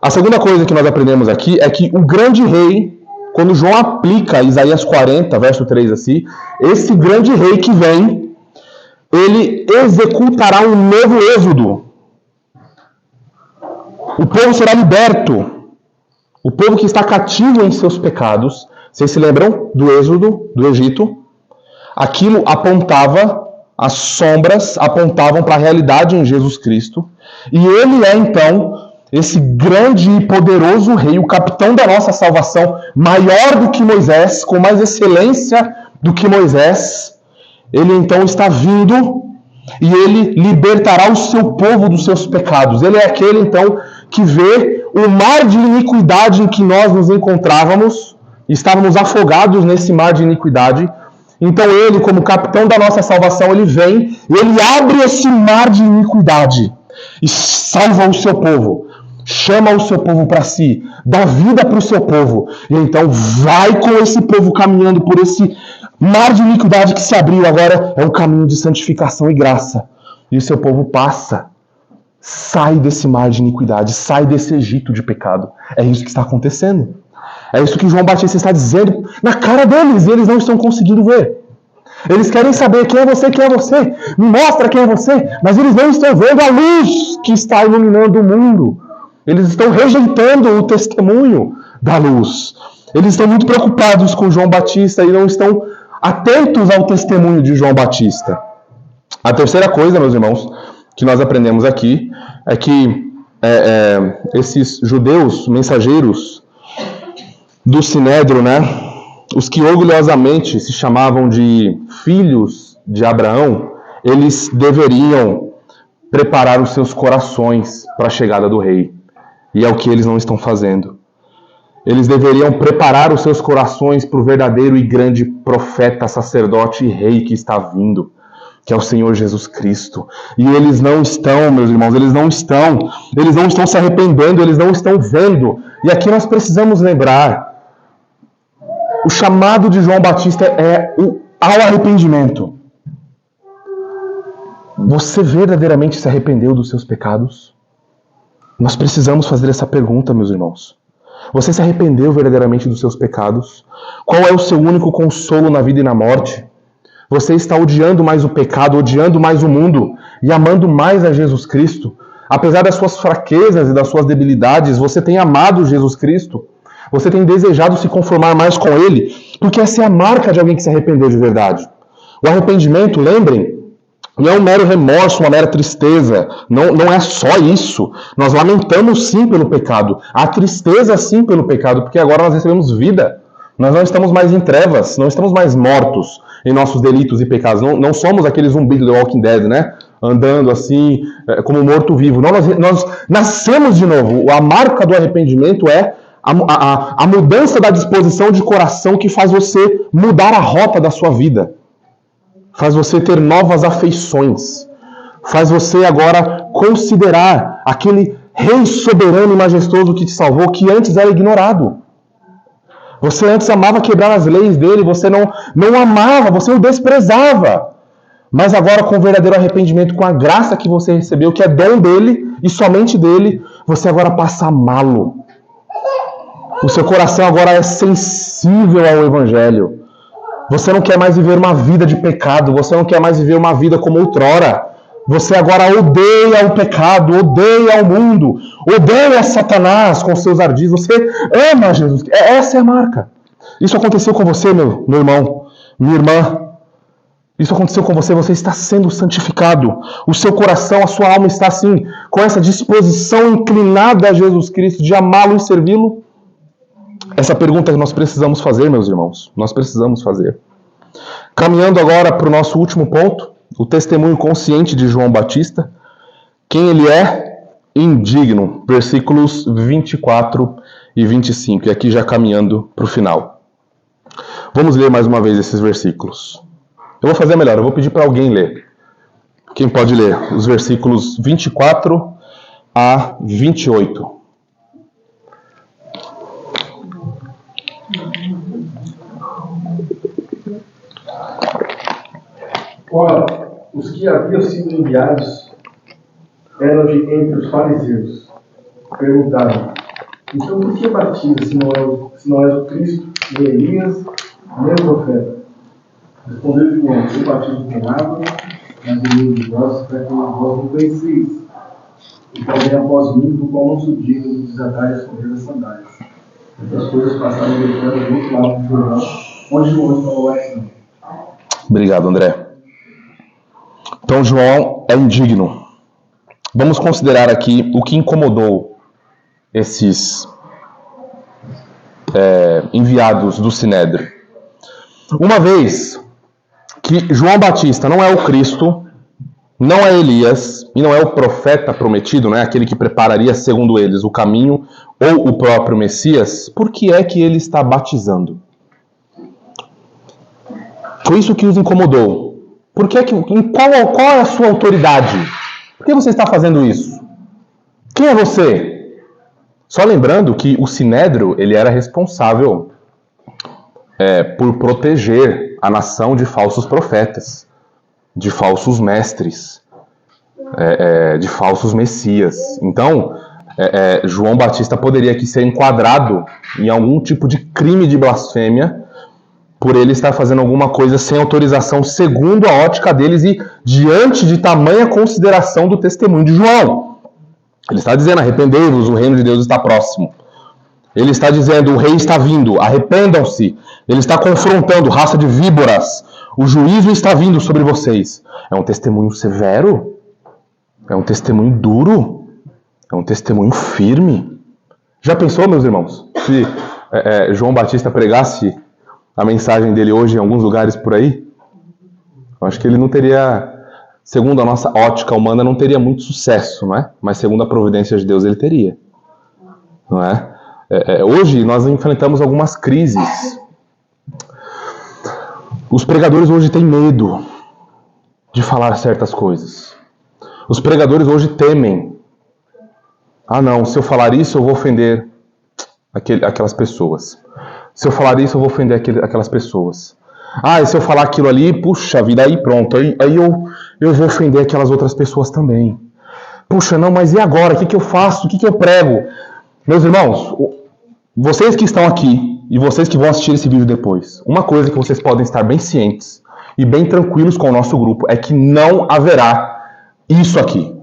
A segunda coisa que nós aprendemos aqui é que o grande rei, quando João aplica Isaías 40, verso 3 assim, esse grande rei que vem, ele executará um novo êxodo. O povo será liberto. O povo que está cativo em seus pecados. Vocês se lembram do êxodo do Egito? Aquilo apontava, as sombras apontavam para a realidade em Jesus Cristo. E ele é então esse grande e poderoso rei, o capitão da nossa salvação, maior do que Moisés, com mais excelência do que Moisés. Ele então está vindo e ele libertará o seu povo dos seus pecados. Ele é aquele então que vê o mar de iniquidade em que nós nos encontrávamos, estávamos afogados nesse mar de iniquidade. Então ele, como capitão da nossa salvação, ele vem e ele abre esse mar de iniquidade e salva o seu povo. Chama o seu povo para si, dá vida para o seu povo. E então vai com esse povo caminhando por esse mar de iniquidade que se abriu. Agora é um caminho de santificação e graça. E o seu povo passa, sai desse mar de iniquidade, sai desse Egito de pecado. É isso que está acontecendo. É isso que João Batista está dizendo na cara deles, e eles não estão conseguindo ver. Eles querem saber quem é você, me mostra quem é você, mas eles não estão vendo a luz que está iluminando o mundo. Eles estão rejeitando o testemunho da luz. Eles estão muito preocupados com João Batista e não estão atentos ao testemunho de João Batista. A terceira coisa, meus irmãos, que nós aprendemos aqui é que esses judeus mensageiros do Sinédrio, os que orgulhosamente se chamavam de filhos de Abraão, eles deveriam preparar os seus corações para a chegada do rei. E é o que eles não estão fazendo. Eles deveriam preparar os seus corações para o verdadeiro e grande profeta, sacerdote e rei que está vindo, que é o Senhor Jesus Cristo. E eles não estão, meus irmãos, eles não estão se arrependendo, eles não estão vendo. E aqui nós precisamos lembrar, o chamado de João Batista é ao arrependimento. Você verdadeiramente se arrependeu dos seus pecados? Nós precisamos fazer essa pergunta, meus irmãos. Você se arrependeu verdadeiramente dos seus pecados? Qual é o seu único consolo na vida e na morte? Você está odiando mais o pecado, odiando mais o mundo e amando mais a Jesus Cristo? Apesar das suas fraquezas e das suas debilidades, você tem amado Jesus Cristo? Você tem desejado se conformar mais com Ele? Porque essa é a marca de alguém que se arrependeu de verdade. O arrependimento, lembrem, não é um mero remorso, uma mera tristeza. Não é só isso. Nós lamentamos sim pelo pecado. Há tristeza sim pelo pecado, porque agora nós recebemos vida. Nós não estamos mais em trevas, não estamos mais mortos em nossos delitos e pecados. Não somos aquele zumbi do The Walking Dead, andando assim, como morto-vivo. Nós nascemos de novo. A marca do arrependimento é a mudança da disposição de coração que faz você mudar a rota da sua vida. Faz você ter novas afeições. Faz você agora considerar aquele Rei soberano e majestoso que te salvou, que antes era ignorado. Você antes amava quebrar as leis dele, você não amava, você o desprezava. Mas agora, com o verdadeiro arrependimento, com a graça que você recebeu, que é dom dele e somente dele, você agora passa a amá-lo. O seu coração agora é sensível ao Evangelho. Você não quer mais viver uma vida de pecado, você não quer mais viver uma vida como outrora. Você agora odeia o pecado, odeia o mundo, odeia Satanás com seus ardis. Você ama Jesus. Essa é a marca. Isso aconteceu com você, meu irmão, minha irmã. Isso aconteceu com você, você está sendo santificado. O seu coração, a sua alma está assim, com essa disposição inclinada a Jesus Cristo de amá-lo e servi-lo. Essa pergunta que nós precisamos fazer, meus irmãos. Nós precisamos fazer. Caminhando agora para o nosso último ponto, o testemunho consciente de João Batista. Quem ele é? Indigno. Versículos 24 e 25. E aqui já caminhando para o final. Vamos ler mais uma vez esses versículos. Eu vou fazer melhor, eu vou pedir para alguém ler. Quem pode ler? Os versículos 24 a 28. Ora, os que haviam sido enviados eram de entre os fariseus. Perguntaram: então por que batiza se não és o Cristo, nem Elias, nem o profeta? Respondeu João: eu batizo com água, mas o de vós, para que vós não venceis. E também após mim, do qual não surgiram de desatar as correias das sandálias. Essas coisas passaram gritando do outro lado do Jordão, onde João estava batizando. Obrigado, André. Então, João é indigno. Vamos considerar aqui o que incomodou esses enviados do Sinédrio. Uma vez que João Batista não é o Cristo, não é Elias e não é o profeta prometido, né, aquele que prepararia, segundo eles, o caminho ou o próprio Messias, por que é que ele está batizando? Foi isso que os incomodou. Qual é a sua autoridade? Por que você está fazendo isso? Quem é você? Só lembrando que o Sinédrio ele era responsável por proteger a nação de falsos profetas, de falsos mestres, de falsos messias. Então, João Batista poderia aqui ser enquadrado em algum tipo de crime de blasfêmia por ele estar fazendo alguma coisa sem autorização, segundo a ótica deles e diante de tamanha consideração do testemunho de João. Ele está dizendo, arrependei-vos, o reino de Deus está próximo. Ele está dizendo, o rei está vindo, arrependam-se. Ele está confrontando, raça de víboras, o juízo está vindo sobre vocês. É um testemunho severo? É um testemunho duro? É um testemunho firme? Já pensou, meus irmãos, se João Batista pregasse a mensagem dele hoje em alguns lugares por aí? Eu acho que ele não teria, segundo a nossa ótica humana, não teria muito sucesso, não é? Mas segundo a providência de Deus, ele teria. Não é? Hoje nós enfrentamos algumas crises. Os pregadores hoje têm medo de falar certas coisas. Os pregadores hoje temem. Ah não, se eu falar isso eu vou ofender aquelas pessoas. Se eu falar isso eu vou ofender aquelas pessoas. Ah, e se eu falar aquilo ali, puxa vida, aí pronto. Aí eu vou ofender aquelas outras pessoas também. Puxa, não, mas e agora? O que eu faço? O que eu prego? Meus irmãos, vocês que estão aqui e vocês que vão assistir esse vídeo depois, uma coisa que vocês podem estar bem cientes e bem tranquilos com o nosso grupo é que não haverá isso aqui.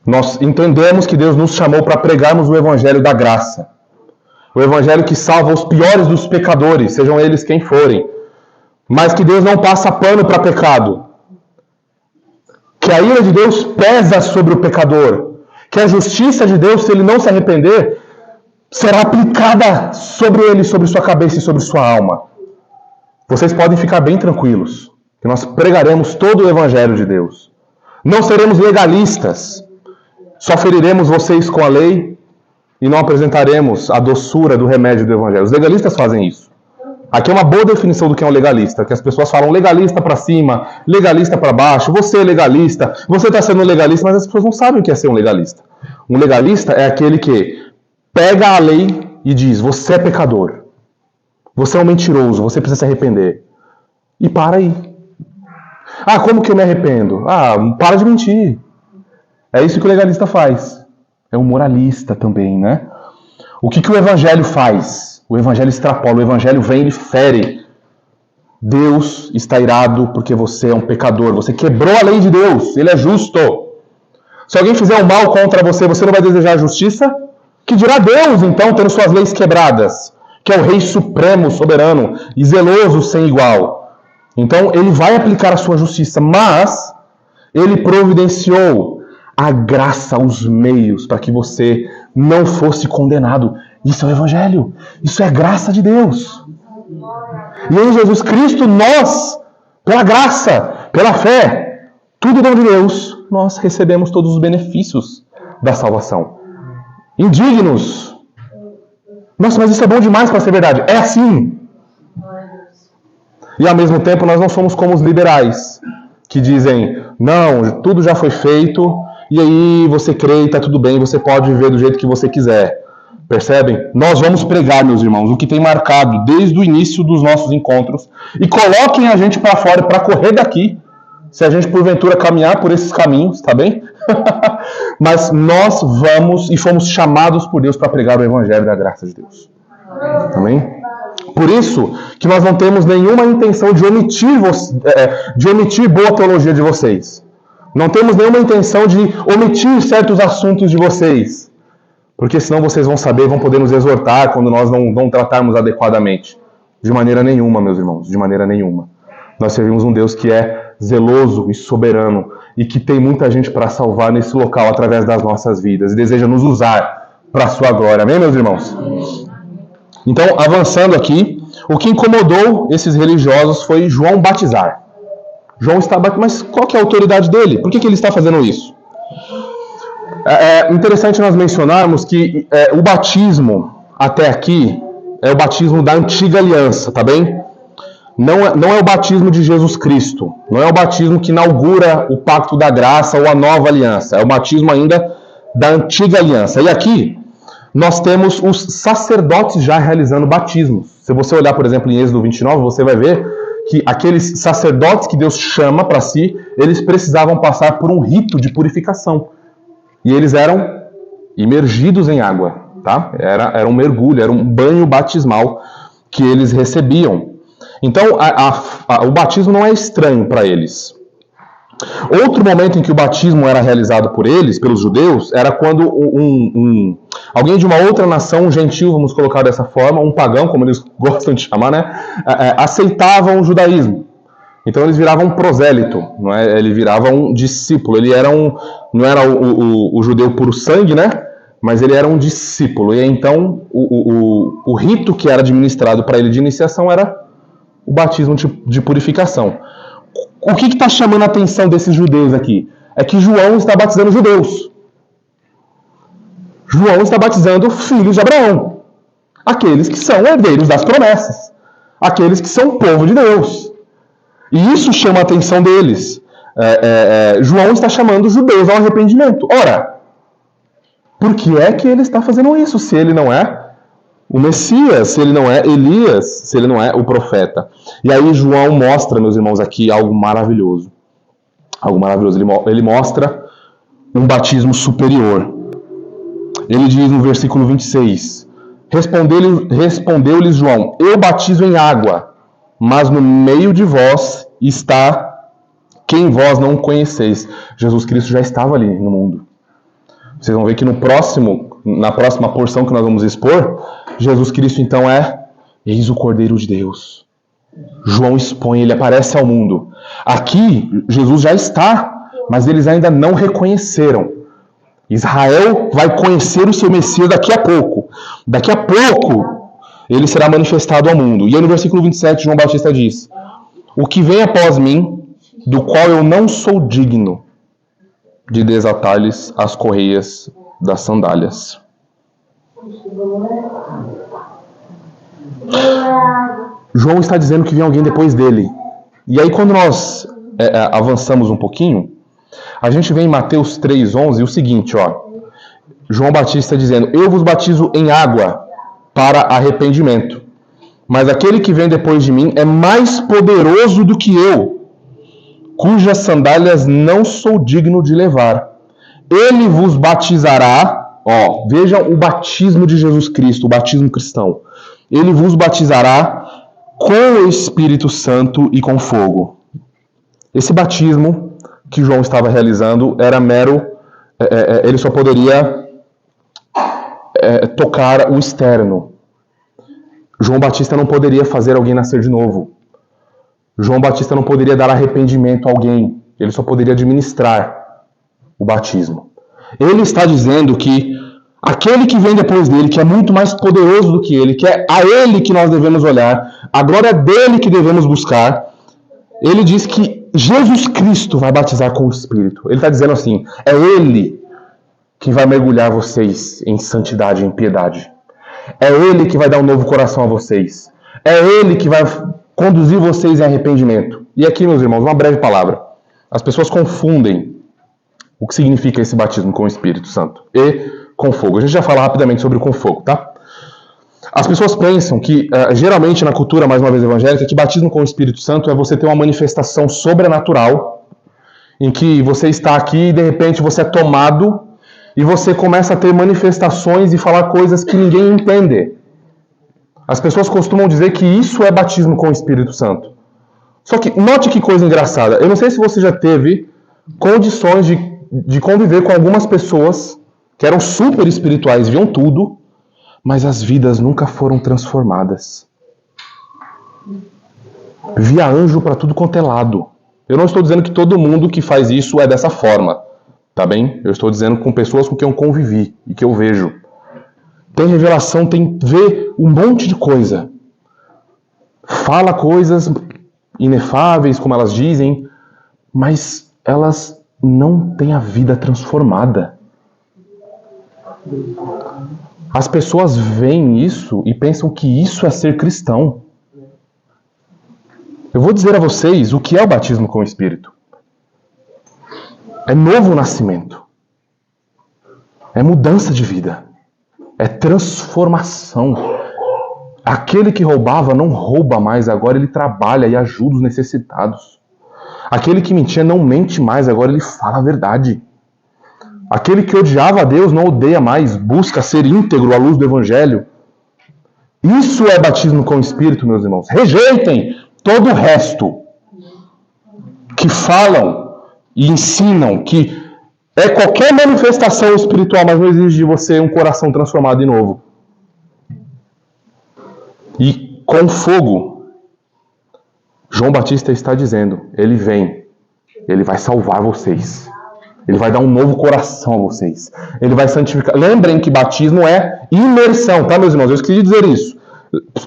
Nós entendemos que Deus nos chamou para pregarmos o evangelho da graça. O evangelho que salva os piores dos pecadores, sejam eles quem forem. Mas que Deus não passa pano para pecado. Que a ira de Deus pesa sobre o pecador. Que a justiça de Deus, se ele não se arrepender, será aplicada sobre ele, sobre sua cabeça e sobre sua alma. Vocês podem ficar bem tranquilos. Que nós pregaremos todo o evangelho de Deus. Não seremos legalistas. Só feriremos vocês com a lei e não apresentaremos a doçura do remédio do evangelho. Os legalistas fazem isso. Aqui é uma boa definição do que é um legalista, que as pessoas falam legalista para cima, legalista para baixo, você é legalista, você está sendo legalista, mas as pessoas não sabem o que é ser um legalista. Um legalista é aquele que pega a lei e diz, você é pecador, você é um mentiroso, você precisa se arrepender. E para aí. Ah, como que eu me arrependo? Ah, para de mentir. É isso que o legalista faz. É um moralista também, né? O que o evangelho faz? O evangelho extrapola, o evangelho vem e ele fere. Deus está irado porque você é um pecador. Você quebrou a lei de Deus. Ele é justo. Se alguém fizer o mal contra você, você não vai desejar a justiça? Que dirá Deus, então, tendo suas leis quebradas? Que é o Rei Supremo, soberano e zeloso sem igual. Então, ele vai aplicar a sua justiça, mas ele providenciou a graça, os meios para que você não fosse condenado. Isso é o evangelho. Isso é graça de Deus. E em Jesus Cristo, nós, pela graça, pela fé, tudo dom de Deus, nós recebemos todos os benefícios da salvação. Indignos. Nossa, mas isso é bom demais para ser verdade. É assim. E ao mesmo tempo, nós não somos como os liberais, que dizem, não, tudo já foi feito, e aí você crê e está tudo bem, você pode viver do jeito que você quiser. Percebem? Nós vamos pregar, meus irmãos, o que tem marcado desde o início dos nossos encontros. E coloquem a gente para fora para correr daqui, se a gente porventura caminhar por esses caminhos, tá bem? Mas nós vamos e fomos chamados por Deus para pregar o evangelho da graça de Deus. Amém? Por isso que nós não temos nenhuma intenção de omitir boa teologia de vocês. Não temos nenhuma intenção de omitir certos assuntos de vocês. Porque senão vocês vão saber, vão poder nos exortar quando nós não tratarmos adequadamente. De maneira nenhuma, meus irmãos, de maneira nenhuma. Nós servimos um Deus que é zeloso e soberano e que tem muita gente para salvar nesse local através das nossas vidas e deseja nos usar para a sua glória. Amém, meus irmãos? Então, avançando aqui, o que incomodou esses religiosos foi João batizar. João está batizando, mas qual que é a autoridade dele? Por que ele está fazendo isso? É interessante nós mencionarmos que o batismo até aqui é o batismo da antiga aliança, tá bem? Não é o batismo de Jesus Cristo. Não é o batismo que inaugura o pacto da graça ou a nova aliança. É o batismo ainda da antiga aliança. E aqui nós temos os sacerdotes já realizando batismos. Se você olhar, por exemplo, em Êxodo 29, você vai ver que aqueles sacerdotes que Deus chama para si, eles precisavam passar por um rito de purificação. E eles eram imergidos em água, tá? Era um mergulho, era um banho batismal que eles recebiam. Então, o batismo não é estranho para eles. Outro momento em que o batismo era realizado por eles, pelos judeus, era quando alguém de uma outra nação, um gentil, vamos colocar dessa forma, um pagão, como eles gostam de chamar, né, aceitavam o judaísmo. Então eles viravam um prosélito, não é? Ele virava um discípulo. Ele era não era o judeu puro sangue, né? Mas ele era um discípulo. E então o rito que era administrado para ele de iniciação era o batismo de purificação. O que está chamando a atenção desses judeus aqui? É que João está batizando judeus. João está batizando filhos de Abraão. Aqueles que são herdeiros das promessas. Aqueles que são povo de Deus. E isso chama a atenção deles. João está chamando os judeus ao arrependimento. Ora, por que é que ele está fazendo isso? Se ele não é o Messias, se ele não é Elias, se ele não é o profeta. E aí João mostra, meus irmãos, aqui algo maravilhoso. Algo maravilhoso. Ele mostra um batismo superior. Ele diz no versículo 26, Respondeu-lhes João, eu batizo em água, mas no meio de vós está quem vós não conheceis. Jesus Cristo já estava ali no mundo. Vocês vão ver que na próxima porção que nós vamos expor, Jesus Cristo então eis o Cordeiro de Deus. João expõe, ele aparece ao mundo. Aqui, Jesus já está, mas eles ainda não reconheceram. Israel vai conhecer o seu Messias daqui a pouco. Daqui a pouco, ele será manifestado ao mundo. E aí no versículo 27, João Batista diz, o que vem após mim, do qual eu não sou digno de desatar-lhes as correias das sandálias. João está dizendo que vem alguém depois dele. E aí quando nós avançamos um pouquinho, a gente vê em Mateus 3,11 o seguinte, ó. João Batista dizendo, eu vos batizo em água para arrependimento. Mas aquele que vem depois de mim é mais poderoso do que eu, cujas sandálias não sou digno de levar. Ele vos batizará, ó, vejam o batismo de Jesus Cristo, o batismo cristão. Ele vos batizará com o Espírito Santo e com fogo. Esse batismo que João estava realizando era mero, ele só poderia tocar o externo. João Batista não poderia fazer alguém nascer de novo. João Batista não poderia dar arrependimento a alguém. Ele só poderia administrar o batismo. Ele está dizendo que aquele que vem depois dele, que é muito mais poderoso do que ele, que é a ele que nós devemos olhar, a glória dele que devemos buscar, ele diz que Jesus Cristo vai batizar com o Espírito. Ele está dizendo assim, é ele que vai mergulhar vocês em santidade e em piedade. É ele que vai dar um novo coração a vocês. É ele que vai conduzir vocês em arrependimento. E aqui, meus irmãos, uma breve palavra. As pessoas confundem o que significa esse batismo com o Espírito Santo e com fogo. A gente já fala rapidamente sobre o com fogo, tá? As pessoas pensam que, geralmente na cultura, mais uma vez evangélica, que batismo com o Espírito Santo é você ter uma manifestação sobrenatural em que você está aqui e de repente você é tomado e você começa a ter manifestações e falar coisas que ninguém entende. As pessoas costumam dizer que isso é batismo com o Espírito Santo. Só que, note que coisa engraçada. Eu não sei se você já teve condições de conviver com algumas pessoas que eram super espirituais, viam tudo, mas as vidas nunca foram transformadas. Via anjo para tudo quanto é lado. Eu não estou dizendo que todo mundo que faz isso é dessa forma, tá bem? Eu estou dizendo com pessoas com quem eu convivi e que eu vejo. Tem revelação, vê um monte de coisa. Fala coisas inefáveis, como elas dizem, mas elas não têm a vida transformada. As pessoas veem isso e pensam que isso é ser cristão. Eu vou dizer a vocês o que é o batismo com o Espírito. É novo nascimento. É mudança de vida. É transformação. Aquele que roubava não rouba mais, agora ele trabalha e ajuda os necessitados. Aquele que mentia não mente mais, agora ele fala a verdade. Aquele que odiava a Deus não odeia mais, busca ser íntegro à luz do Evangelho. Isso é batismo com o Espírito, meus irmãos. Rejeitem todo o resto que falam e ensinam que é qualquer manifestação espiritual, mas não exige de você um coração transformado de novo. E com fogo, João Batista está dizendo, ele vem, ele vai salvar vocês. Ele vai dar um novo coração a vocês. Ele vai santificar. Lembrem que batismo é imersão, tá, meus irmãos? Eu esqueci de dizer isso.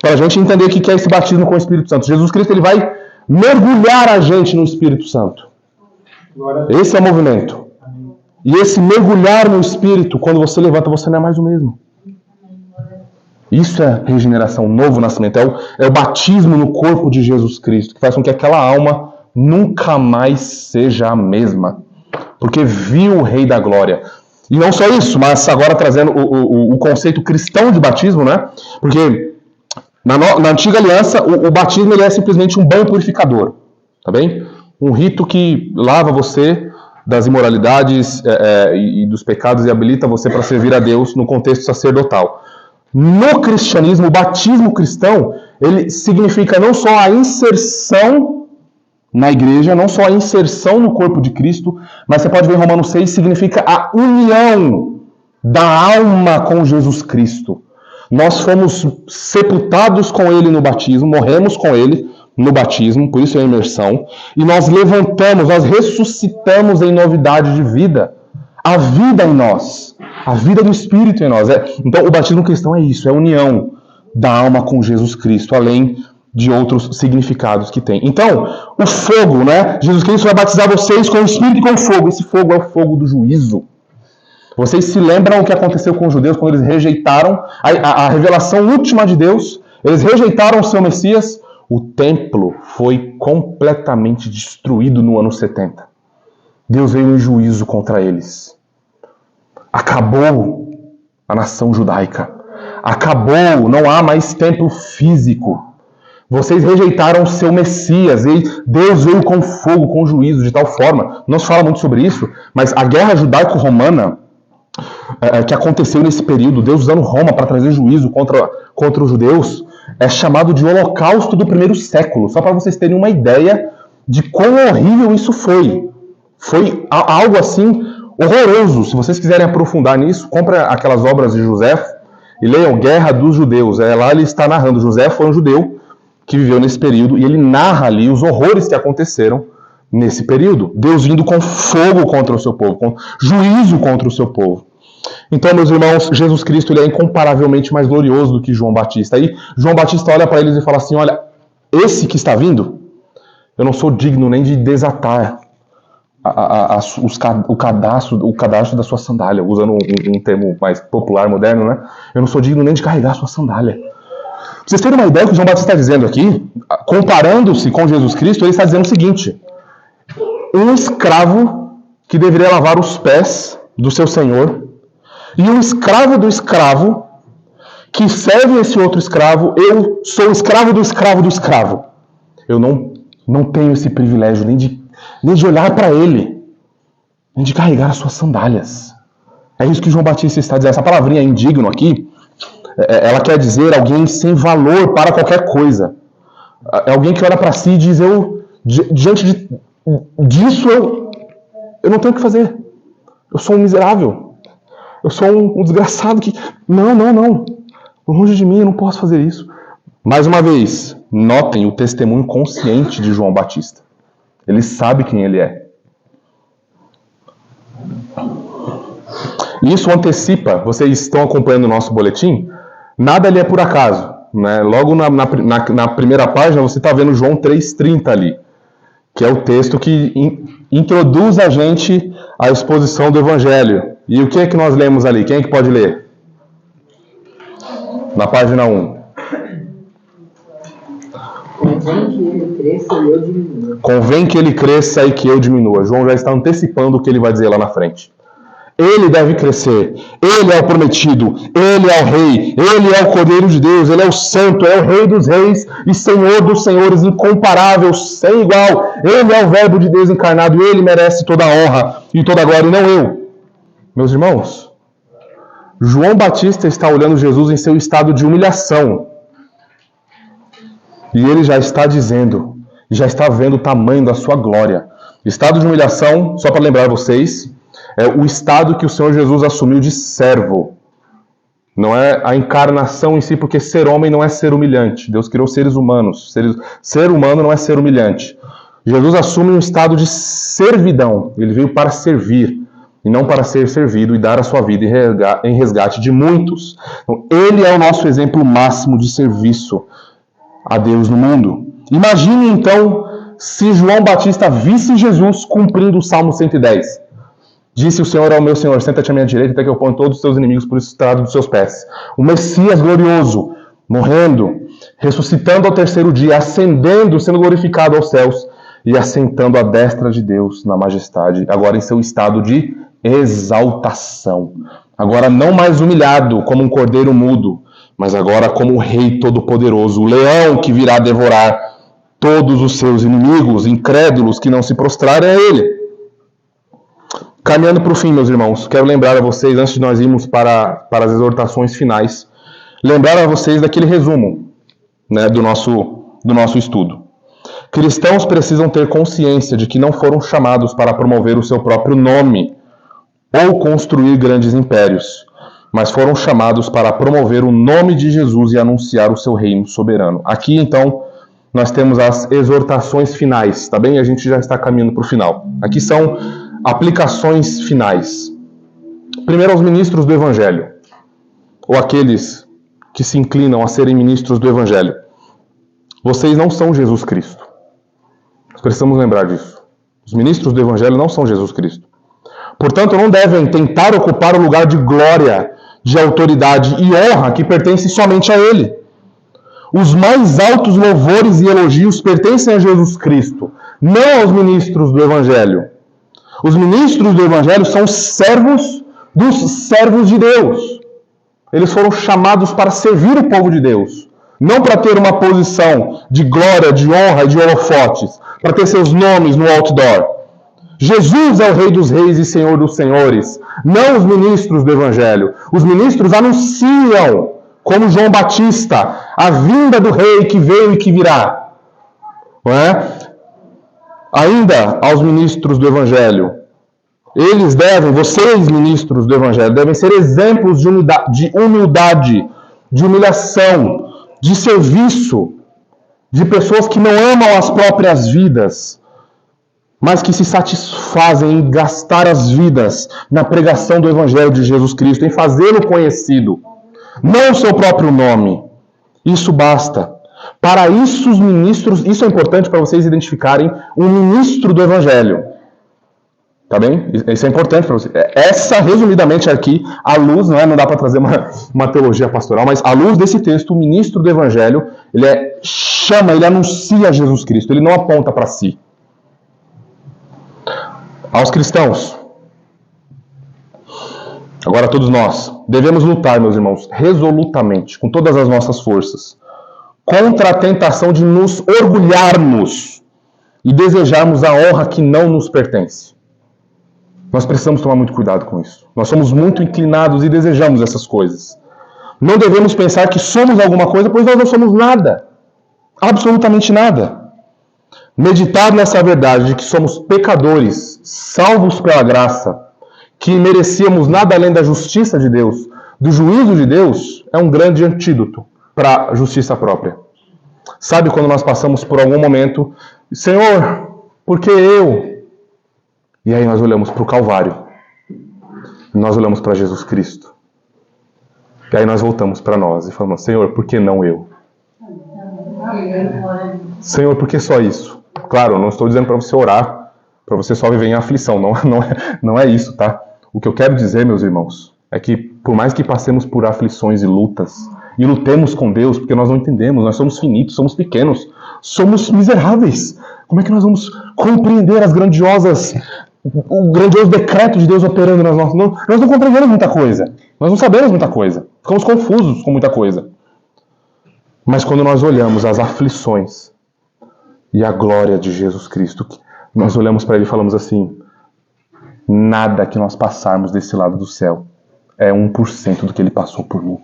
Para a gente entender o que é esse batismo com o Espírito Santo. Jesus Cristo ele vai mergulhar a gente no Espírito Santo. Esse é o movimento. E esse mergulhar no Espírito, quando você levanta, você não é mais o mesmo. Isso é regeneração, novo nascimento. É o batismo no corpo de Jesus Cristo, que faz com que aquela alma nunca mais seja a mesma. Porque viu o Rei da Glória. E não só isso, mas agora trazendo o conceito cristão de batismo, né? Porque na antiga aliança, o batismo ele é simplesmente um banho purificador. Tá bem? Um rito que lava você das imoralidades e dos pecados e habilita você para servir a Deus no contexto sacerdotal. No cristianismo, o batismo cristão, ele significa não só a inserção na igreja, não só a inserção no corpo de Cristo, mas você pode ver em Romanos 6, significa a união da alma com Jesus Cristo. Nós fomos sepultados com Ele no batismo, morremos com Ele no batismo, por isso é a imersão, e nós levantamos, nós ressuscitamos em novidade de vida. A vida em nós, a vida do Espírito em nós. Então o batismo cristão é isso, é a união da alma com Jesus Cristo, além de outros significados que tem. Então, o fogo, né? Jesus Cristo vai batizar vocês com o Espírito e com o fogo. Esse fogo é o fogo do juízo. Vocês se lembram o que aconteceu com os judeus quando eles rejeitaram a revelação última de Deus? Eles rejeitaram o seu Messias. O templo foi completamente destruído no ano 70. Deus veio em juízo contra eles. Acabou a nação judaica. Acabou, não há mais templo físico. Vocês rejeitaram o seu Messias e Deus veio com fogo, com juízo, de tal forma. Não se fala muito sobre isso, mas a guerra judaico-romana que aconteceu nesse período, Deus usando Roma para trazer juízo contra os judeus, é chamado de Holocausto do primeiro século. Só para vocês terem uma ideia de quão horrível isso foi. Foi algo assim horroroso. Se vocês quiserem aprofundar nisso, compre aquelas obras de José e leiam Guerra dos Judeus. Lá ele está narrando. José foi um judeu que viveu nesse período, e ele narra ali os horrores que aconteceram nesse período. Deus vindo com fogo contra o seu povo, com juízo contra o seu povo. Então, meus irmãos, Jesus Cristo ele é incomparavelmente mais glorioso do que João Batista. Aí João Batista olha para eles e fala assim, olha, esse que está vindo, eu não sou digno nem de desatar o cadastro da sua sandália, usando um termo mais popular, moderno, né? Eu não sou digno nem de carregar a sua sandália. Pra vocês terem uma ideia do que João Batista está dizendo aqui, comparando-se com Jesus Cristo, ele está dizendo o seguinte: um escravo que deveria lavar os pés do seu senhor, e um escravo do escravo que serve esse outro escravo, eu sou escravo do escravo do escravo. Eu não tenho esse privilégio nem de olhar para ele, nem de carregar as suas sandálias. É isso que João Batista está dizendo. Essa palavrinha indigno aqui ela quer dizer alguém sem valor para qualquer coisa. É alguém que olha para si e diz, diante disso eu não tenho o que fazer. Eu sou um miserável. Eu sou um desgraçado que... Não. Longe de mim, eu não posso fazer isso. Mais uma vez, notem o testemunho consciente de João Batista. Ele sabe quem ele é. Isso antecipa, vocês estão acompanhando o nosso boletim, nada ali é por acaso. Né? Logo na primeira página você está vendo João 3,30 ali, que é o texto que introduz a gente à exposição do Evangelho. E o que é que nós lemos ali? Quem é que pode ler? Na página 1. Convém que ele cresça e eu diminua. Convém que ele cresça e que eu diminua. João já está antecipando o que ele vai dizer lá na frente. Ele deve crescer, ele é o prometido, ele é o rei, ele é o Cordeiro de Deus, ele é o santo, é o rei dos reis e senhor dos senhores, incomparável, sem igual. Ele é o verbo de Deus encarnado, ele merece toda a honra e toda a glória, e não eu. Meus irmãos, João Batista está olhando Jesus em seu estado de humilhação. E ele já está dizendo, já está vendo o tamanho da sua glória. Estado de humilhação, só para lembrar vocês, é o estado que o Senhor Jesus assumiu de servo. Não é a encarnação em si, porque ser homem não é ser humilhante. Deus criou seres humanos. Ser humano não é ser humilhante. Jesus assume um estado de servidão. Ele veio para servir, e não para ser servido e dar a sua vida em resgate de muitos. Então, ele é o nosso exemplo máximo de serviço a Deus no mundo. Imagine então se João Batista visse Jesus cumprindo o Salmo 110. Disse o Senhor ao meu Senhor, senta-te à minha direita até que eu ponha todos os teus inimigos por estrado dos seus pés. O Messias glorioso, morrendo, ressuscitando ao terceiro dia, ascendendo, sendo glorificado aos céus e assentando à destra de Deus na majestade, agora em seu estado de exaltação. Agora não mais humilhado como um cordeiro mudo, mas agora como o Rei Todo-Poderoso, o leão que virá devorar todos os seus inimigos, incrédulos que não se prostrarem a ele. Caminhando para o fim, meus irmãos, quero lembrar a vocês, antes de nós irmos para as exortações finais, lembrar a vocês daquele resumo, né, do nosso estudo. Cristãos precisam ter consciência de que não foram chamados para promover o seu próprio nome ou construir grandes impérios, mas foram chamados para promover o nome de Jesus e anunciar o seu reino soberano. Aqui, então, nós temos as exortações finais, tá bem? A gente já está caminhando para o final. Aqui são aplicações finais. Primeiro, aos ministros do Evangelho, ou aqueles que se inclinam a serem ministros do Evangelho. Vocês não são Jesus Cristo. Nós precisamos lembrar disso. Os ministros do Evangelho não são Jesus Cristo. Portanto, não devem tentar ocupar o lugar de glória, de autoridade e honra que pertence somente a Ele. Os mais altos louvores e elogios pertencem a Jesus Cristo, não aos ministros do Evangelho. Os ministros do Evangelho são servos dos servos de Deus. Eles foram chamados para servir o povo de Deus, não para ter uma posição de glória, de honra e de holofotes, para ter seus nomes no outdoor. Jesus é o Rei dos Reis e Senhor dos Senhores, não os ministros do Evangelho. Os ministros anunciam, como João Batista, a vinda do Rei que veio e que virá. Não é? Ainda aos ministros do Evangelho, vocês ministros do Evangelho, devem ser exemplos de humildade, de humilhação, de serviço, de pessoas que não amam as próprias vidas, mas que se satisfazem em gastar as vidas na pregação do Evangelho de Jesus Cristo, em fazê-lo conhecido, não o seu próprio nome. Isso basta. Para isso, os ministros, isso é importante para vocês identificarem um ministro do Evangelho. Tá bem? Isso é importante para vocês. Essa, resumidamente aqui, à luz, não dá para trazer uma teologia pastoral, mas à luz desse texto, o ministro do Evangelho, ele anuncia Jesus Cristo, ele não aponta para si. Aos cristãos, agora todos nós, devemos lutar, meus irmãos, resolutamente, com todas as nossas forças, contra a tentação de nos orgulharmos e desejarmos a honra que não nos pertence. Nós precisamos tomar muito cuidado com isso. Nós somos muito inclinados e desejamos essas coisas. Não devemos pensar que somos alguma coisa, pois nós não somos nada. Absolutamente nada. Meditar nessa verdade de que somos pecadores, salvos pela graça, que merecíamos nada além da justiça de Deus, do juízo de Deus, é um grande antídoto para a justiça própria. Sabe quando nós passamos por algum momento, Senhor, por que eu? E aí nós olhamos para o Calvário, nós olhamos para Jesus Cristo, e aí nós voltamos para nós e falamos, Senhor, por que não eu? Senhor, por que só isso? Claro, eu não estou dizendo para você orar, para você só viver em aflição, não é isso, tá? O que eu quero dizer, meus irmãos, é que por mais que passemos por aflições e lutas, e lutemos com Deus, porque nós não entendemos, nós somos finitos, somos pequenos, somos miseráveis. Como é que nós vamos compreender o grandioso decreto de Deus operando nas nossas... Nós não compreendemos muita coisa, nós não sabemos muita coisa, ficamos confusos com muita coisa. Mas quando nós olhamos as aflições e a glória de Jesus Cristo, nós olhamos para Ele e falamos assim, nada que nós passarmos desse lado do céu é 1% do que Ele passou por mim.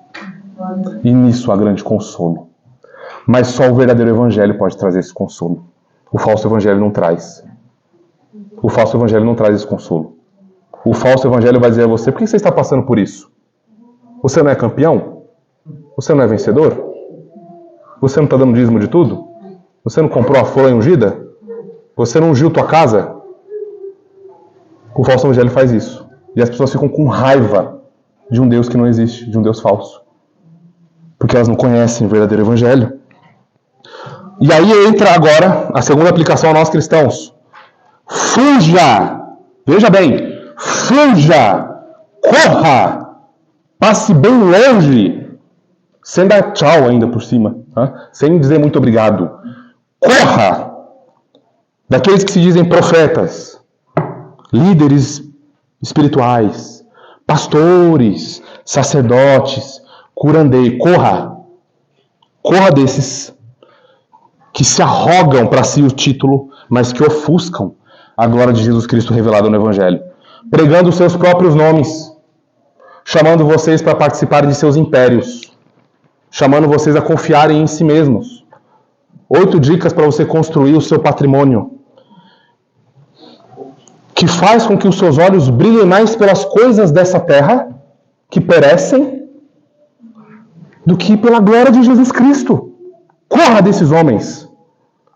E nisso há grande consolo. Mas só o verdadeiro evangelho pode trazer esse consolo. O falso evangelho não traz. O falso evangelho não traz esse consolo. O falso evangelho vai dizer a você, por que você está passando por isso? Você não é campeão? Você não é vencedor? Você não está dando dízimo de tudo? Você não comprou a flor ungida? Você não ungiu tua casa? O falso evangelho faz isso. E as pessoas ficam com raiva de um Deus que não existe, de um Deus falso. Porque elas não conhecem o verdadeiro evangelho. E aí entra agora a segunda aplicação a nós cristãos. Fuja! Veja bem, fuja! Corra! Passe bem longe! Sem dar tchau ainda por cima. Sem dizer muito obrigado. Corra! Daqueles que se dizem profetas, líderes espirituais, pastores, sacerdotes, curandeiros. Corra! Corra desses que se arrogam para si o título, mas que ofuscam a glória de Jesus Cristo revelada no Evangelho. Pregando os seus próprios nomes, chamando vocês para participarem de seus impérios, chamando vocês a confiarem em si mesmos. 8 dicas para você construir o seu patrimônio, que faz com que os seus olhos brilhem mais pelas coisas dessa terra, que perecem, do que pela glória de Jesus Cristo. Corra desses homens.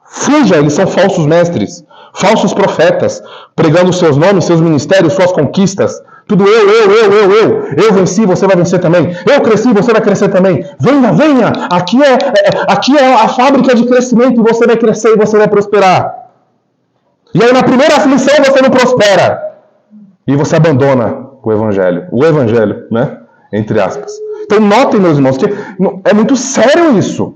Fuja, eles são falsos mestres, falsos profetas, pregando seus nomes, seus ministérios, suas conquistas. Tudo eu venci, você vai vencer também. Eu cresci, você vai crescer também. Venha, aqui é a fábrica de crescimento, e você vai crescer e você vai prosperar. E aí na primeira aflição você não prospera. E você abandona o evangelho, né? Entre aspas. Então notem, meus irmãos, que é muito sério isso.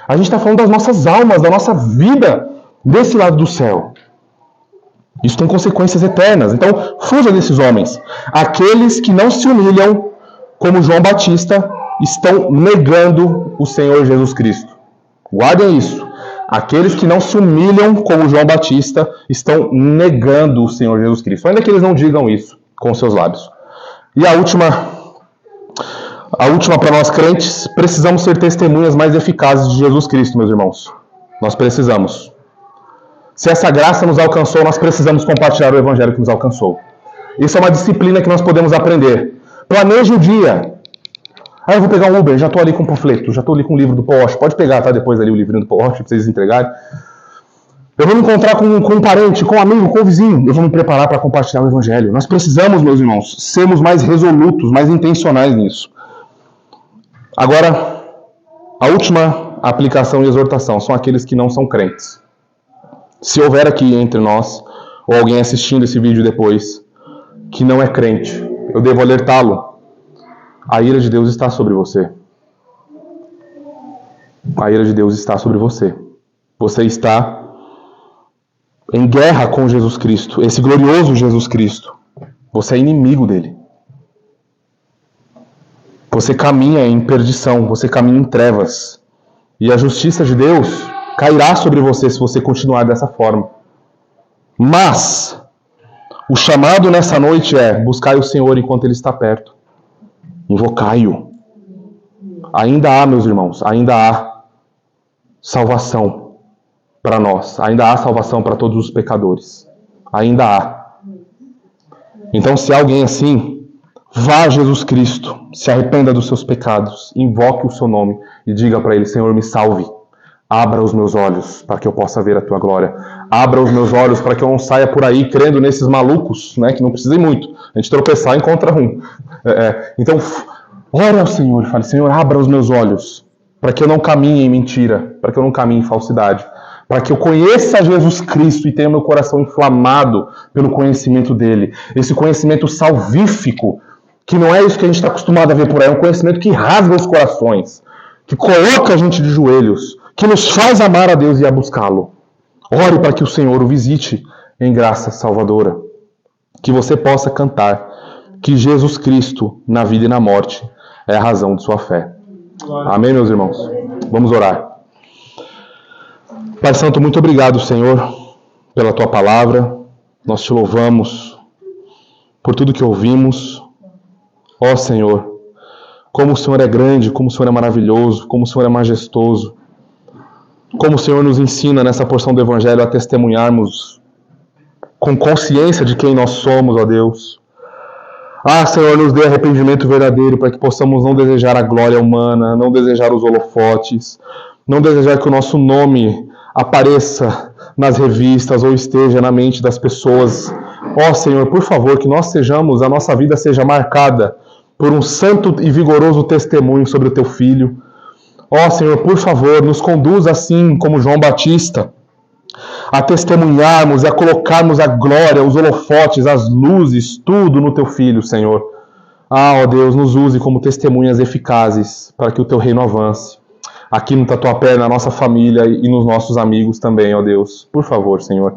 A gente está falando das nossas almas, da nossa vida desse lado do céu. Isso tem consequências eternas. Então, fuja desses homens. Aqueles que não se humilham, como João Batista, estão negando o Senhor Jesus Cristo. Guardem isso. Aqueles que não se humilham, como João Batista, estão negando o Senhor Jesus Cristo. Ainda que eles não digam isso com seus lábios. E a última para nós crentes, precisamos ser testemunhas mais eficazes de Jesus Cristo, meus irmãos. Nós precisamos. Se essa graça nos alcançou, nós precisamos compartilhar o evangelho que nos alcançou. Isso é uma disciplina que nós podemos aprender. Planeje o dia. Eu vou pegar um Uber, já estou ali com um panfleto, já estou ali com o livro do Paul Washer. Pode pegar, tá? Depois ali o livrinho do Paul Washer para vocês entregarem. Eu vou me encontrar com um parente, com um amigo, com um vizinho. Eu vou me preparar para compartilhar o evangelho. Nós precisamos, meus irmãos, sermos mais resolutos, mais intencionais nisso. Agora, a última aplicação e exortação são aqueles que não são crentes. Se houver aqui entre nós, ou alguém assistindo esse vídeo depois, que não é crente, eu devo alertá-lo. A ira de Deus está sobre você. A ira de Deus está sobre você. Você está em guerra com Jesus Cristo, esse glorioso Jesus Cristo. Você é inimigo dele. Você caminha em perdição, você caminha em trevas. E a justiça de Deus cairá sobre você se você continuar dessa forma. Mas o chamado nessa noite é: buscai o Senhor enquanto Ele está perto. Invocai-o. ainda há, meus irmãos, ainda há salvação para nós. Ainda há salvação para todos os pecadores. Ainda há. Então, se há alguém assim, vá a Jesus Cristo, se arrependa dos seus pecados, invoque o seu nome e diga para ele: Senhor, me salve. Abra os meus olhos para que eu possa ver a tua glória. Abra os meus olhos para que eu não saia por aí crendo nesses malucos, né, que não precisem muito. A gente tropeçar encontra um. Então, ore ao Senhor e fale: Senhor, abra os meus olhos para que eu não caminhe em mentira, para que eu não caminhe em falsidade, para que eu conheça Jesus Cristo e tenha meu coração inflamado pelo conhecimento dele. Esse conhecimento salvífico, que não é isso que a gente está acostumado a ver por aí, é um conhecimento que rasga os corações, que coloca a gente de joelhos, que nos faz amar a Deus e a buscá-lo. Ore para que o Senhor o visite em graça salvadora. Que você possa cantar que Jesus Cristo, na vida e na morte, é a razão de sua fé. Amém, meus irmãos? Vamos orar. Pai Santo, muito obrigado, Senhor, pela tua palavra. Nós te louvamos por tudo que ouvimos. Ó Senhor, como o Senhor é grande, como o Senhor é maravilhoso, como o Senhor é majestoso. Como o Senhor nos ensina nessa porção do Evangelho a testemunharmos com consciência de quem nós somos, ó Deus. Ah, Senhor, nos dê arrependimento verdadeiro para que possamos não desejar a glória humana, não desejar os holofotes, não desejar que o nosso nome apareça nas revistas ou esteja na mente das pessoas. Ó Senhor, por favor, que a nossa vida seja marcada por um santo e vigoroso testemunho sobre o Teu Filho. Ó Senhor, por favor, nos conduz assim como João Batista, a testemunharmos e a colocarmos a glória, os holofotes, as luzes, tudo no Teu Filho, Senhor. Ah, ó Deus, nos use como testemunhas eficazes para que o Teu reino avance. Aqui no Tatuapé, na nossa família e nos nossos amigos também, ó Deus. Por favor, Senhor,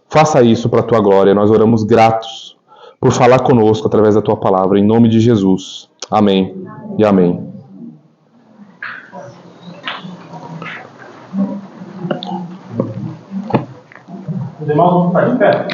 faça isso para a Tua glória. Nós oramos gratos por falar conosco através da Tua palavra. Em nome de Jesus. Amém e amém. Os irmãos vão ficar de pé.